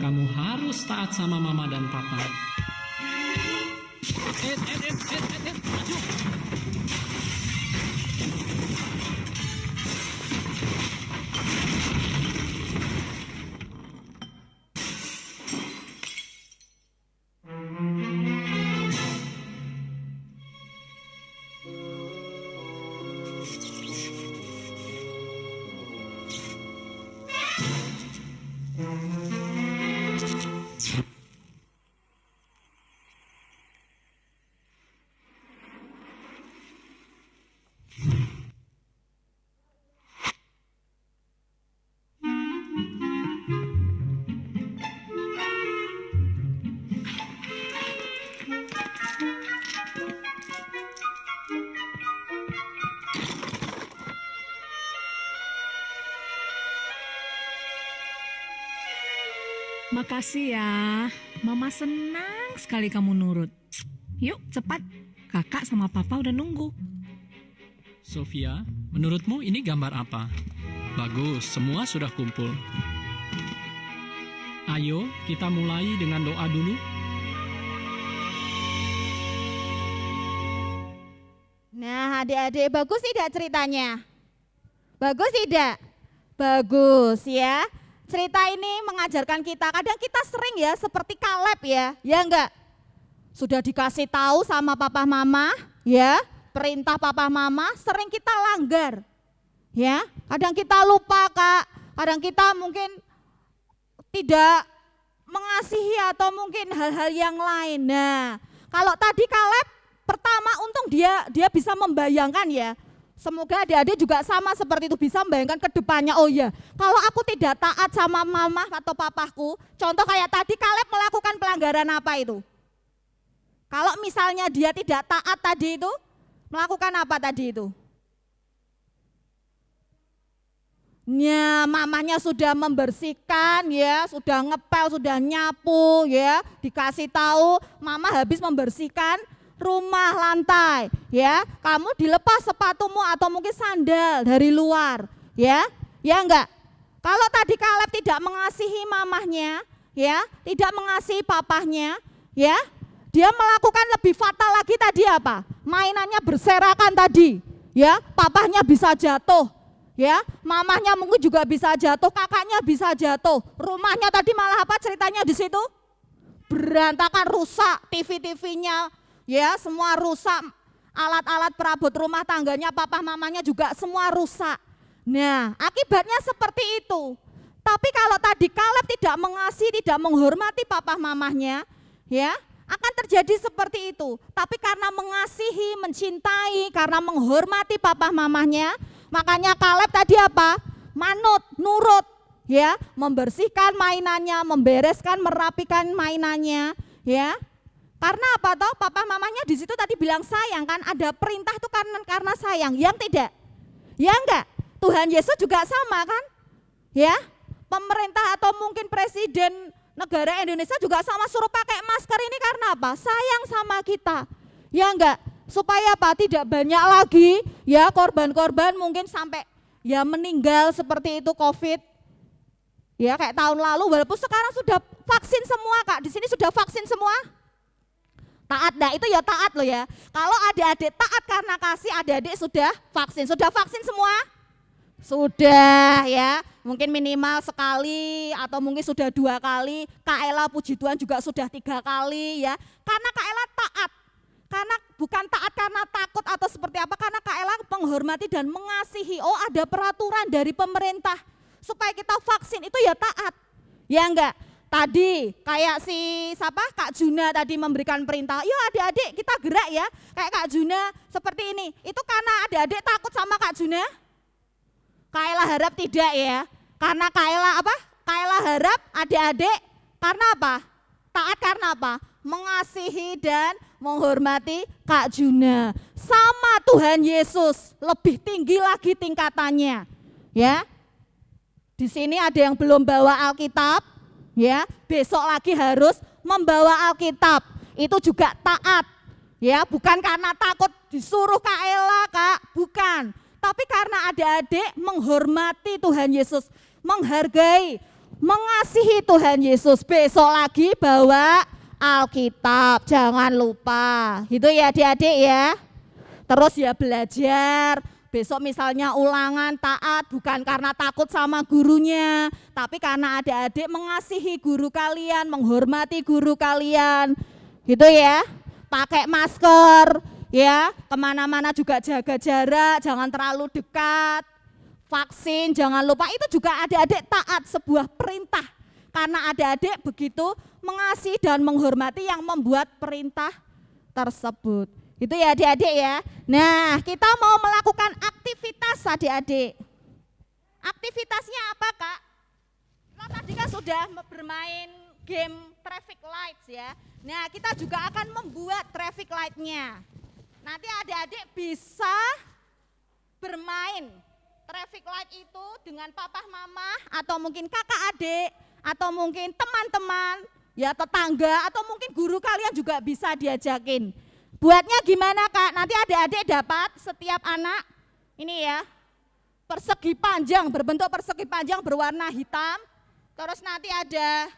[SPEAKER 6] Kamu harus taat sama Mama dan Papa. Maju.
[SPEAKER 4] Makasih ya. Mama senang sekali kamu nurut. Yuk cepat. Kakak sama Papa udah nunggu.
[SPEAKER 6] Sofia, menurutmu ini gambar apa? Bagus, semua sudah kumpul. Ayo, kita mulai dengan doa dulu.
[SPEAKER 3] Nah adik-adik, bagus tidak ceritanya? Bagus tidak? Bagus ya. Cerita ini mengajarkan kita, kadang kita sering ya seperti Kaleb ya enggak? Sudah dikasih tahu sama papa mama ya, perintah papa mama sering kita langgar. Ya, kadang kita lupa Kak, kadang kita mungkin tidak mengasihi atau mungkin hal-hal yang lain. Nah, kalau tadi Kaleb pertama untung dia bisa membayangkan ya. Semoga adik-adik juga sama seperti itu, bisa membayangkan ke depannya. Oh iya, kalau aku tidak taat sama mama atau papaku, contoh kayak tadi Kaleb melakukan pelanggaran apa itu? Kalau misalnya dia tidak taat tadi itu, melakukan apa tadi itu? Ya, mamanya sudah membersihkan ya, sudah ngepel, sudah nyapu ya, dikasih tahu mama habis membersihkan rumah lantai ya, kamu dilepas sepatumu atau mungkin sandal dari luar ya, ya enggak? Kalau tadi Kaleb tidak mengasihi mamahnya ya, tidak mengasihi papahnya ya, dia melakukan lebih fatal lagi tadi apa? Mainannya berserakan tadi ya, papahnya bisa jatuh ya, mamahnya mungkin juga bisa jatuh, kakaknya bisa jatuh, rumahnya tadi malah apa ceritanya di situ? Berantakan, rusak, TV-TV-nya ya, semua rusak, alat-alat perabot rumah tangganya papa mamanya juga semua rusak. Nah, akibatnya seperti itu. Tapi kalau tadi Kaleb tidak mengasihi, tidak menghormati papa mamanya, ya, akan terjadi seperti itu. Tapi karena mengasihi, mencintai, karena menghormati papa mamanya, makanya Kaleb tadi apa? Manut, nurut, ya, membersihkan mainannya, membereskan, merapikan mainannya, ya. Karena apa toh? Papa mamanya di situ tadi bilang sayang kan, ada perintah itu karena sayang, yang tidak? Ya enggak? Tuhan Yesus juga sama kan? Ya, pemerintah atau mungkin presiden negara Indonesia juga sama suruh pakai masker ini karena apa? Sayang sama kita. Ya enggak? Supaya apa? Tidak banyak lagi ya korban-korban mungkin sampai ya meninggal seperti itu COVID. Ya kayak tahun lalu, walaupun sekarang sudah vaksin semua Kak, di sini sudah vaksin semua. Taat, nah itu ya taat loh ya. Kalau adik-adik taat karena kasih, adik-adik sudah vaksin semua? Sudah ya, mungkin minimal sekali atau mungkin sudah 2 kali. Kak Ella puji Tuhan juga sudah 3 kali ya. Karena Kak Ella taat, karena bukan taat karena takut atau seperti apa, karena Kak Ella menghormati dan mengasihi. Oh ada peraturan dari pemerintah supaya kita vaksin, itu ya taat, ya enggak? Tadi kayak si siapa Kak Juna tadi memberikan perintah, yuk adik-adik kita gerak ya, kayak Kak Juna seperti ini. Itu karena adik-adik takut sama Kak Juna? Kak Ella harap tidak ya, karena Kak Ella apa? Kak Ella harap adik-adik karena apa? Taat karena apa? Mengasihi dan menghormati Kak Juna. Sama Tuhan Yesus, lebih tinggi lagi tingkatannya. Ya. Di sini ada yang belum bawa Alkitab, ya, besok lagi harus membawa Alkitab. Itu juga taat. Ya, bukan karena takut disuruh Kak Ella, Kak, bukan. Tapi karena adik-adik menghormati Tuhan Yesus, menghargai, mengasihi Tuhan Yesus. Besok lagi bawa Alkitab, jangan lupa. Gitu ya adik-adik ya. Terus ya belajar. Besok misalnya ulangan taat bukan karena takut sama gurunya, tapi karena adik-adik mengasihi guru kalian, menghormati guru kalian, gitu ya. Pakai masker, ya, kemana-mana juga jaga jarak, jangan terlalu dekat. Vaksin jangan lupa, itu juga adik-adik taat sebuah perintah. Karena adik-adik begitu mengasihi dan menghormati yang membuat perintah tersebut. Itu ya adik-adik ya. Nah, kita mau melakukan aktivitas adik-adik. Aktivitasnya apa Kak? Kita tadi kan sudah bermain game traffic lights ya. Nah, kita juga akan membuat traffic light-nya. Nanti adik-adik bisa bermain traffic light itu dengan papa mama atau mungkin kakak adik atau mungkin teman-teman, ya tetangga atau mungkin guru kalian juga bisa diajakin. Buatnya gimana Kak? Nanti adik-adik dapat setiap anak ini ya, persegi panjang, berbentuk persegi panjang berwarna hitam. Terus nanti ada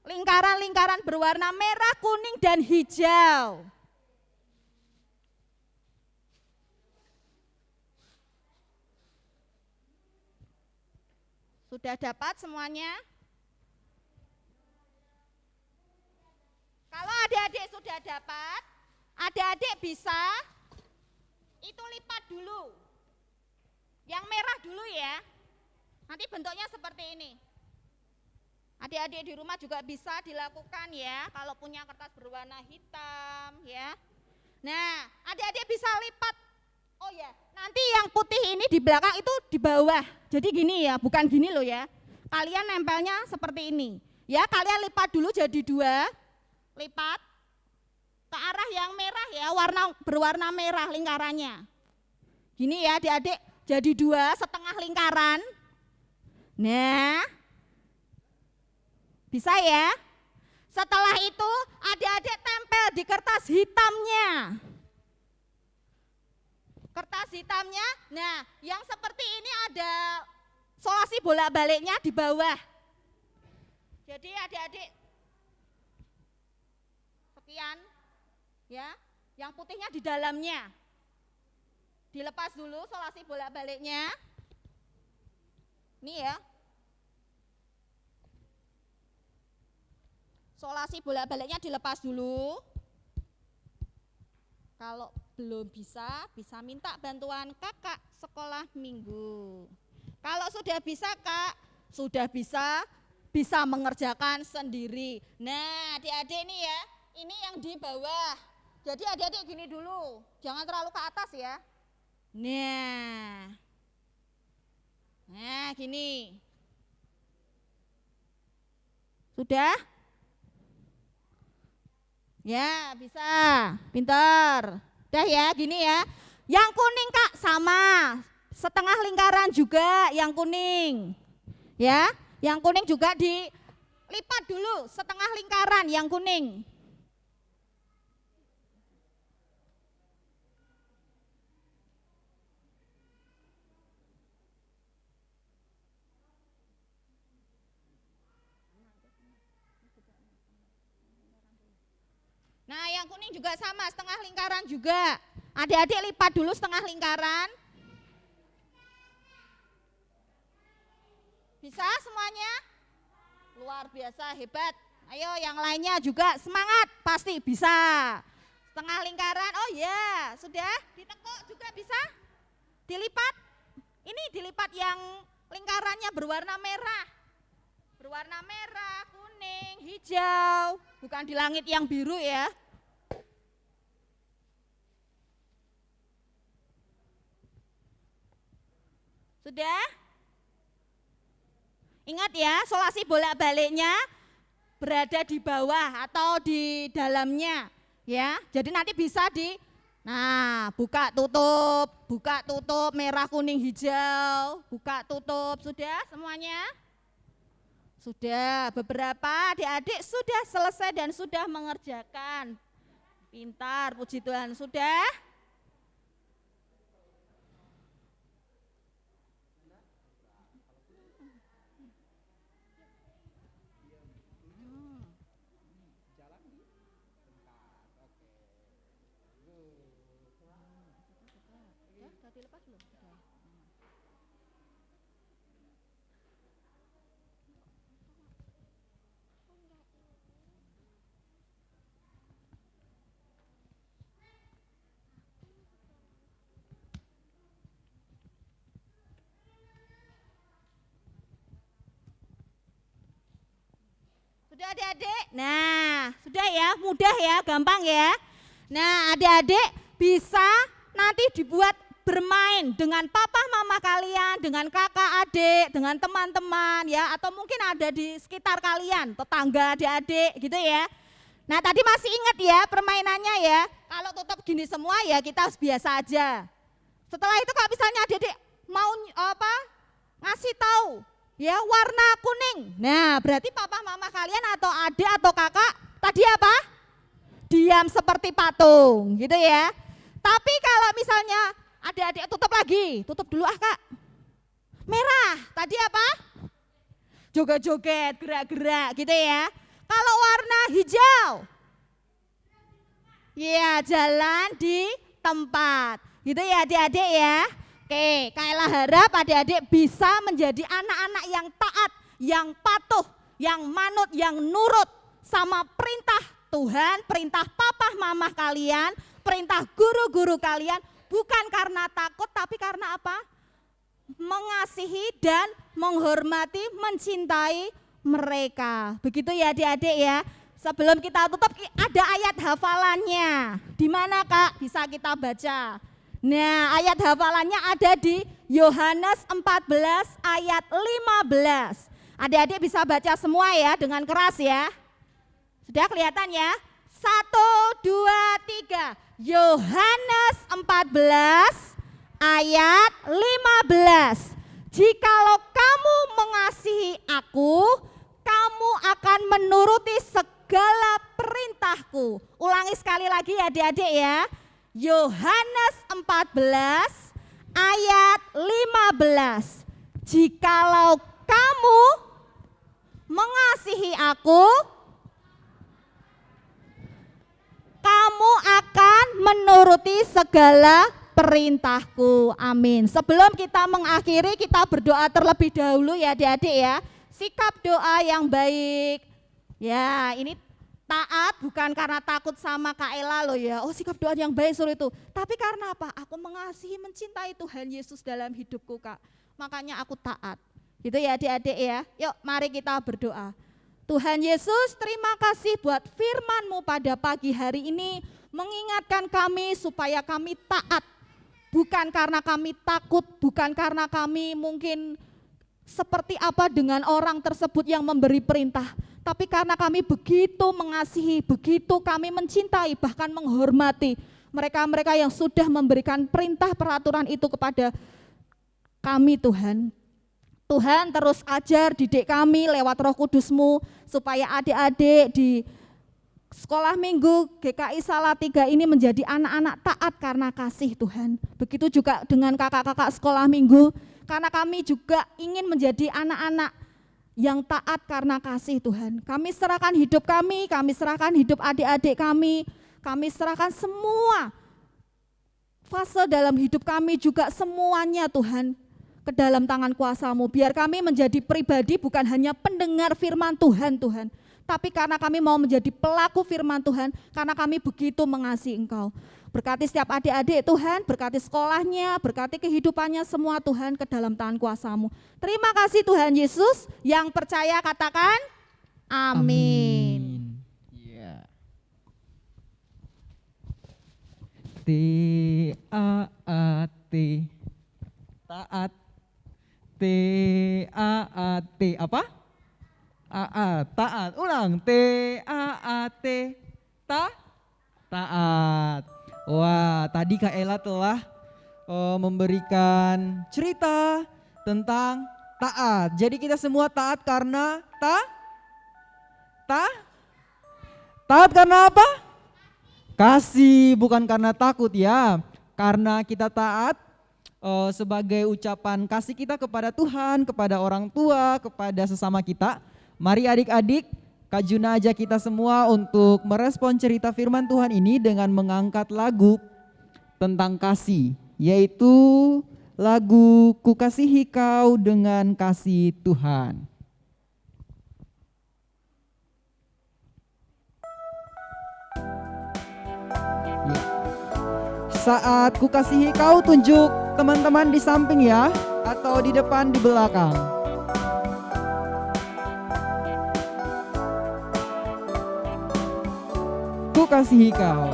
[SPEAKER 3] lingkaran-lingkaran berwarna merah, kuning, dan hijau. Sudah dapat semuanya? Kalau adik-adik sudah dapat, adik-adik bisa itu lipat dulu. Yang merah dulu ya. Nanti bentuknya seperti ini. Adik-adik di rumah juga bisa dilakukan ya, kalau punya kertas berwarna hitam ya. Nah, adik-adik bisa lipat. Oh ya, nanti yang putih ini di belakang itu di bawah. Jadi gini ya, bukan gini loh ya. Kalian nempelnya seperti ini. Ya, kalian lipat dulu jadi 2. Lipat ke arah yang merah ya, berwarna merah lingkarannya. Gini ya adik-adik, jadi 2 setengah lingkaran. Nah, bisa ya. Setelah itu adik-adik tempel di kertas hitamnya. Kertas hitamnya, nah yang seperti ini ada solasi bolak-baliknya di bawah. Jadi adik-adik, sekian ya, yang putihnya di dalamnya. Dilepas dulu solasi bolak-baliknya. Ini ya. Solasi bolak-baliknya dilepas dulu. Kalau belum bisa minta bantuan kakak sekolah minggu. Kalau sudah bisa kak, sudah bisa mengerjakan sendiri. Nah adik-adik ini ya, ini yang di bawah. Jadi adik-adik gini dulu, jangan terlalu ke atas ya. Nah gini. Sudah? Ya bisa, pintar. Udah ya gini ya. Yang kuning kak sama, setengah lingkaran juga yang kuning. Ya, yang kuning juga dilipat dulu, setengah lingkaran yang kuning. Nah yang kuning juga sama, setengah lingkaran juga. Adik-adik lipat dulu setengah lingkaran. Bisa semuanya? Luar biasa, hebat. Ayo yang lainnya juga semangat, pasti bisa. Setengah lingkaran, oh ya sudah, ditekuk juga bisa. Dilipat, ini dilipat yang lingkarannya berwarna merah. Berwarna merah, kuning, hijau, bukan di langit yang biru ya. Sudah? Ingat ya, solasi bolak-baliknya berada di bawah atau di dalamnya ya. Jadi nanti bisa buka tutup, merah, kuning, hijau, buka tutup. Sudah semuanya? Sudah, beberapa adik-adik sudah selesai dan sudah mengerjakan. Pintar, puji Tuhan. Sudah? Sudah adik-adik? Nah, sudah ya, mudah ya, gampang ya. Nah, adik-adik bisa nanti dibuat bermain dengan papa mama kalian, dengan kakak adik, dengan teman-teman ya, atau mungkin ada di sekitar kalian, tetangga adik-adik gitu ya. Nah, tadi masih ingat ya permainannya ya. Kalau tutup gini semua ya kita harus biasa aja. Setelah itu kalau misalnya adik-adik mau ngasih tahu ya warna kuning. Nah berarti papa mama kalian atau adik atau kakak tadi apa? Diam seperti patung gitu ya. Tapi kalau misalnya adik-adik tutup lagi, tutup dulu kak. Merah, tadi apa? Joget-joget, gerak-gerak gitu ya. Kalau warna hijau, ya jalan di tempat gitu ya adik-adik ya. Oke, Kaila harap adik-adik bisa menjadi anak-anak yang taat, yang patuh, yang manut, yang nurut sama perintah Tuhan, perintah papa mama kalian, perintah guru-guru kalian, bukan karena takut tapi karena apa? Mengasihi dan menghormati, mencintai mereka. Begitu ya adik-adik ya. Sebelum kita tutup ada ayat hafalannya. Di mana Kak? Bisa kita baca. Nah, ayat hafalannya ada di Yohanes 14 ayat 15. Adik-adik bisa baca semua ya dengan keras ya. Sudah kelihatan ya? 1, 2, 3. Yohanes 14 ayat 15. Jikalau kamu mengasihi aku, kamu akan menuruti segala perintahku. Ulangi sekali lagi ya adik-adik ya. Yohanes 14 ayat 15. Jikalau kamu mengasihi aku, kamu akan menuruti segala perintahku. Amin. Sebelum kita mengakhiri, kita berdoa terlebih dahulu ya adik-adik ya. Sikap doa yang baik. Ya, ini taat bukan karena takut sama Kak Ella loh ya. Oh, sikap doa yang baik suruh itu. Tapi karena apa? Aku mengasihi, mencintai Tuhan Yesus dalam hidupku Kak. Makanya aku taat. Gitu ya adik-adik ya. Yuk mari kita berdoa. Tuhan Yesus, terima kasih buat firman-Mu pada pagi hari ini. Mengingatkan kami supaya kami taat. Bukan karena kami takut, bukan karena kami mungkin seperti apa dengan orang tersebut yang memberi perintah. Tapi karena kami begitu mengasihi, begitu kami mencintai, bahkan menghormati mereka-mereka yang sudah memberikan perintah peraturan itu kepada kami Tuhan. Tuhan terus ajar, didik kami lewat Roh Kudus-Mu supaya adik-adik di sekolah minggu GKI Salatiga ini menjadi anak-anak taat karena kasih Tuhan. Begitu juga dengan kakak-kakak sekolah minggu, karena kami juga ingin menjadi anak-anak yang taat karena kasih Tuhan. Kami serahkan hidup kami serahkan hidup adik-adik kami serahkan semua fase dalam hidup kami juga semuanya Tuhan ke dalam tangan kuasa-Mu. Biar kami menjadi pribadi bukan hanya pendengar firman Tuhan, tapi karena kami mau menjadi pelaku firman Tuhan, karena kami begitu mengasihi Engkau. Berkati setiap adik-adik Tuhan, berkati sekolahnya, berkati kehidupannya semua Tuhan ke dalam tangan kuasa-Mu. Terima kasih Tuhan Yesus, yang percaya katakan amin.
[SPEAKER 1] Ya. T-A-A-T, taat. T-A-A-T, apa? A-A, taat. Ulang, T-A-A-T, taat. Wah, tadi Kak Ella telah memberikan cerita tentang taat. Jadi kita semua taat karena taat karena apa? Kasih, bukan karena takut ya. Karena kita taat sebagai ucapan kasih kita kepada Tuhan, kepada orang tua, kepada sesama kita. Mari adik-adik, Kak Juna ajak kita semua untuk merespon cerita firman Tuhan ini dengan mengangkat lagu tentang kasih, yaitu lagu Ku Kasihi Kau dengan Kasih Tuhan. Ya. Saat Ku Kasihi Kau, tunjuk teman-teman di samping ya, atau di depan, di belakang. Ku kasihi kau.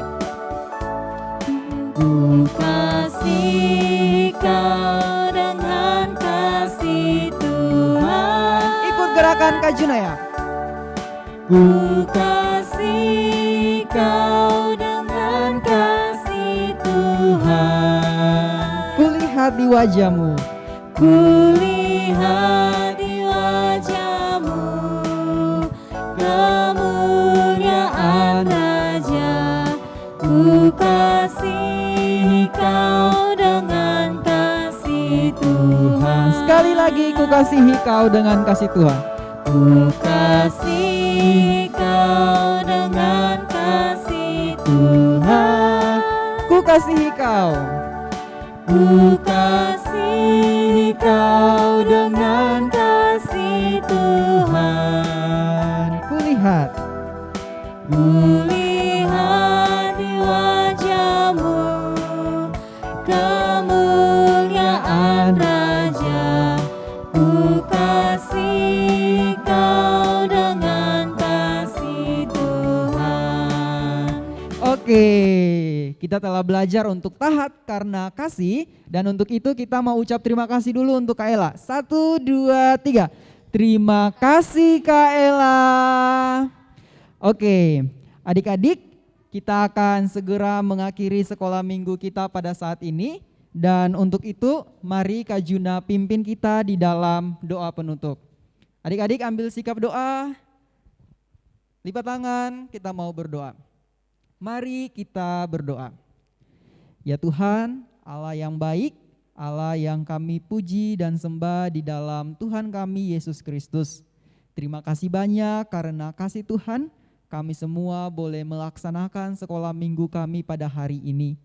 [SPEAKER 2] Ku kasihi kau dengan kasih Tuhan.
[SPEAKER 1] Ikut gerakan Kak Juna ya.
[SPEAKER 2] Ku kasihi kau dengan kasih Tuhan.
[SPEAKER 1] Kulihat di wajahmu.
[SPEAKER 2] Kulihat di wajahmu kemuliaan Raja. Ku kasihi kau dengan kasih Tuhan.
[SPEAKER 1] Sekali lagi, ku kasihi kau dengan kasih Tuhan.
[SPEAKER 2] Ku kasihi kau dengan kasih Tuhan.
[SPEAKER 1] Ku kasihi kau.
[SPEAKER 2] Ku kasihi kau dengan kasih Tuhan.
[SPEAKER 1] Kulihat.
[SPEAKER 2] Kulihat
[SPEAKER 1] kita telah belajar untuk taat karena kasih. Dan untuk itu kita mau ucap terima kasih dulu untuk Kak Ella. 1, 2, 3. Terima kasih Kak Ella. Oke, adik-adik, kita akan segera mengakhiri sekolah minggu kita pada saat ini. Dan untuk itu mari Kak Juna pimpin kita di dalam doa penutup. Adik-adik ambil sikap doa, lipat tangan, kita mau berdoa. Mari kita berdoa. Ya Tuhan, Allah yang baik, Allah yang kami puji dan sembah di dalam Tuhan kami Yesus Kristus. Terima kasih banyak karena kasih Tuhan, kami semua boleh melaksanakan sekolah minggu kami pada hari ini.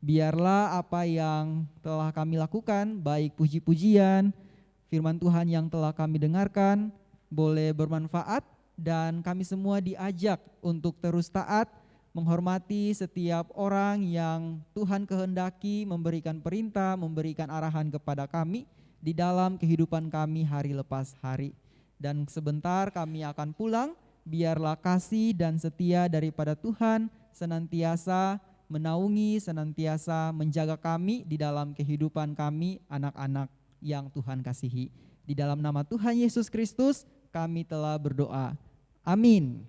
[SPEAKER 1] Biarlah apa yang telah kami lakukan, baik puji-pujian, firman Tuhan yang telah kami dengarkan, boleh bermanfaat dan kami semua diajak untuk terus taat, menghormati setiap orang yang Tuhan kehendaki memberikan perintah, memberikan arahan kepada kami di dalam kehidupan kami hari lepas hari. Dan sebentar kami akan pulang, biarlah kasih dan setia daripada Tuhan senantiasa menaungi, senantiasa menjaga kami di dalam kehidupan kami anak-anak yang Tuhan kasihi. Di dalam nama Tuhan Yesus Kristus kami telah berdoa. Amin.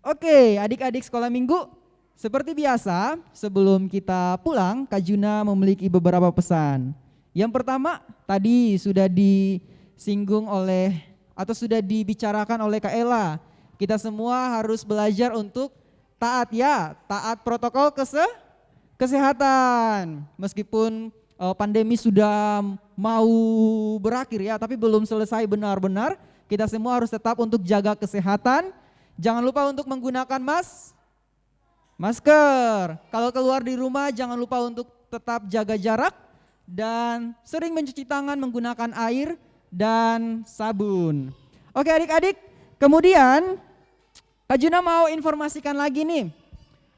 [SPEAKER 1] Oke, adik-adik sekolah minggu, seperti biasa sebelum kita pulang, Kak Juna memiliki beberapa pesan. Yang pertama tadi sudah disinggung oleh atau sudah dibicarakan oleh Kak Ella. Kita semua harus belajar untuk taat ya, taat protokol kesehatan. Meskipun pandemi sudah mau berakhir ya, tapi belum selesai benar-benar. Kita semua harus tetap untuk jaga kesehatan. Jangan lupa untuk menggunakan masker. Kalau keluar di rumah jangan lupa untuk tetap jaga jarak dan sering mencuci tangan menggunakan air dan sabun. Oke adik-adik, kemudian Kak Juna mau informasikan lagi nih.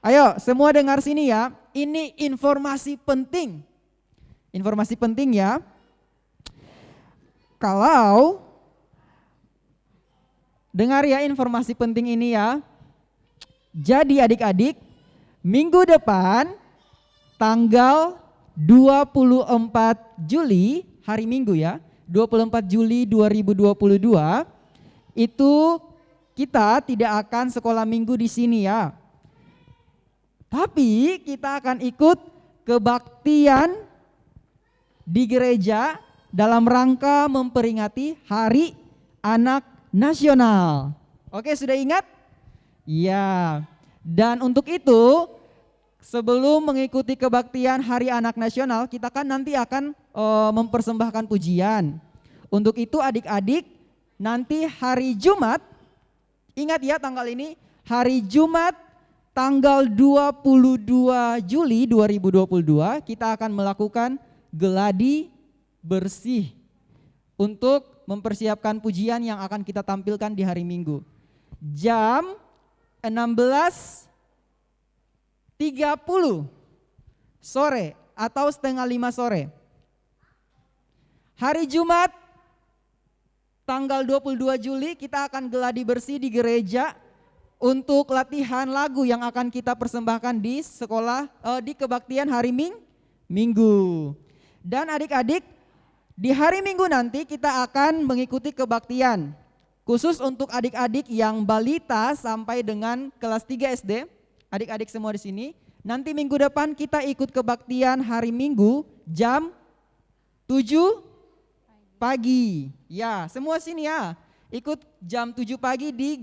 [SPEAKER 1] Ayo semua dengar sini ya, ini informasi penting. Informasi penting ya. Kalau dengar ya informasi penting ini ya. Jadi adik-adik, minggu depan tanggal 24 Juli, hari Minggu ya, 24 Juli 2022, itu kita tidak akan sekolah minggu di sini ya. Tapi kita akan ikut kebaktian di gereja dalam rangka memperingati Hari Anak Nasional. Oke, sudah ingat? Ya. Dan untuk itu, sebelum mengikuti kebaktian Hari Anak Nasional, kita kan nanti akan mempersembahkan pujian. Untuk itu adik-adik, nanti hari Jumat, ingat ya tanggal ini, hari Jumat tanggal 22 Juli 2022, kita akan melakukan geladi bersih untuk mempersiapkan pujian yang akan kita tampilkan di hari Minggu. Jam 16.30 sore atau setengah 5 sore. Hari Jumat tanggal 22 Juli kita akan geladi bersih di gereja untuk latihan lagu yang akan kita persembahkan di sekolah di kebaktian hari Minggu. Dan adik-adik, di hari Minggu nanti kita akan mengikuti kebaktian khusus untuk adik-adik yang balita sampai dengan kelas 3 SD. Adik-adik semua di sini. Nanti minggu depan kita ikut kebaktian hari Minggu jam 7 pagi. Ya, semua sini ya. Ikut jam 7 pagi di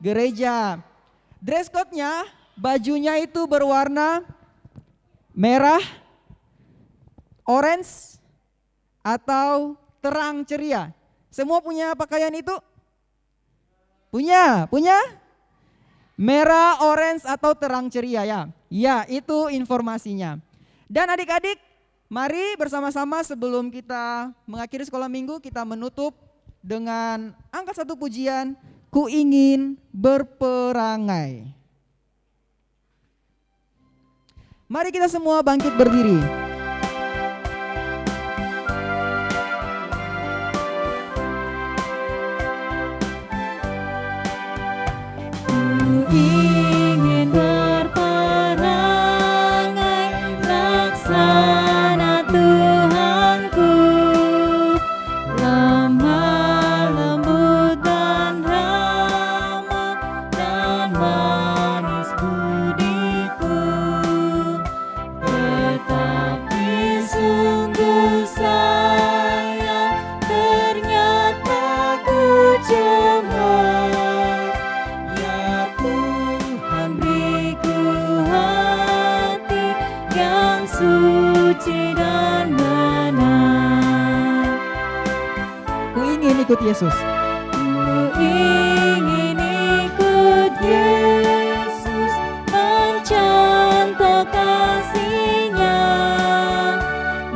[SPEAKER 1] gereja. Dress code-nya, bajunya itu berwarna merah, orange, atau terang ceria. Semua punya pakaian itu? Punya? Merah, orange, atau terang ceria ya. Ya, itu informasinya. Dan adik-adik, mari bersama-sama sebelum kita mengakhiri sekolah minggu, kita menutup dengan angkat satu pujian, Ku Ingin Berperangai. Mari kita semua bangkit berdiri.
[SPEAKER 2] Ingin berperang
[SPEAKER 1] ikut Yesus.
[SPEAKER 2] Ku ingin ikut Yesus, mencontoh kasih-Nya,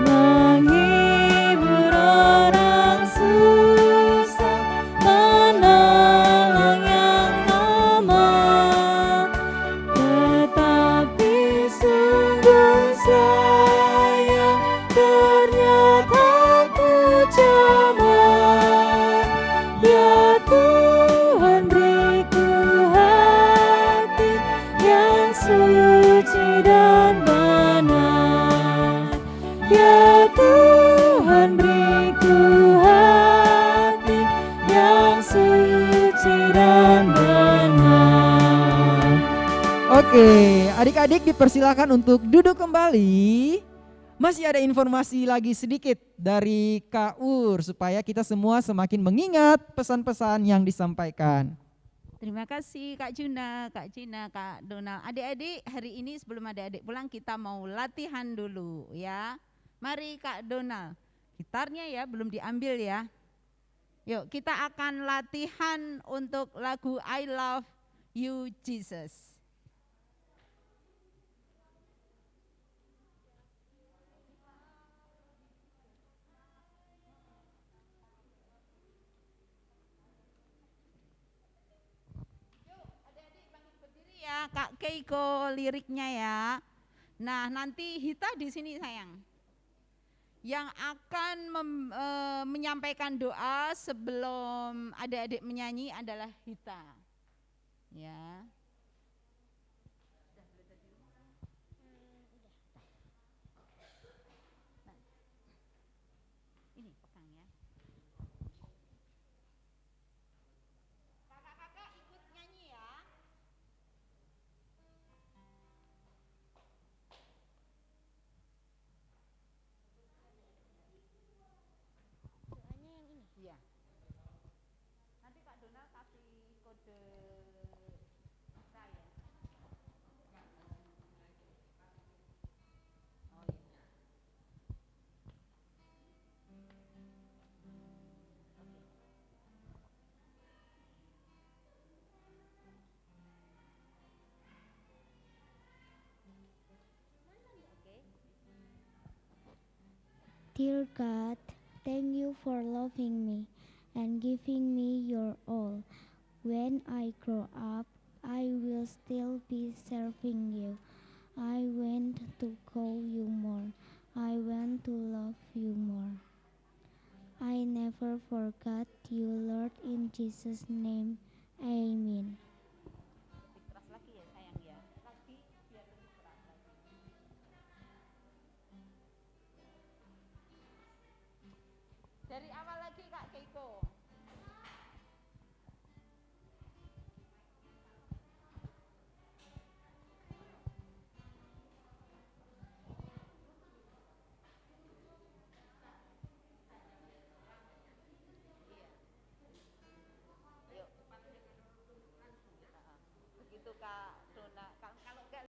[SPEAKER 2] menghibur orang susah, menolong yang lemah. Tetapi sungguh sayang, ternyata ku jaman. Ya Tuhan, beriku hati yang suci dan benar. Ya Tuhan, beriku hati yang suci dan benar.
[SPEAKER 1] Oke, adik-adik dipersilakan untuk duduk kembali. Masih ada informasi lagi sedikit dari Kak Ur supaya kita semua semakin mengingat pesan-pesan yang disampaikan.
[SPEAKER 3] Terima kasih Kak Juna, Kak Cina, Kak Donald. Adik-adik, hari ini sebelum adik-adik pulang kita mau latihan dulu ya. Mari Kak Donald, gitarnya ya belum diambil ya. Yuk kita akan latihan untuk lagu I Love You Jesus. Ya, Kak Keiko liriknya ya. Nah, nanti Hita di sini sayang. Yang akan menyampaikan doa sebelum adik-adik menyanyi adalah Hita. Ya. Ini pegang ya. Kakak-kakak ikut nyanyi ya. Iya. Nanti Kak Donald kasih kode saya. Oh iya.
[SPEAKER 5] Dear God, thank you for loving me and giving me your all. When I grow up, I will still be serving you. I want to call you more. I want to love you more. I never forgot you, Lord, in Jesus' name. Amen.
[SPEAKER 3] Keras lagi ya sayang ya. Lagi biar lebih keras lagi. Dari awal lagi Kak Keiko.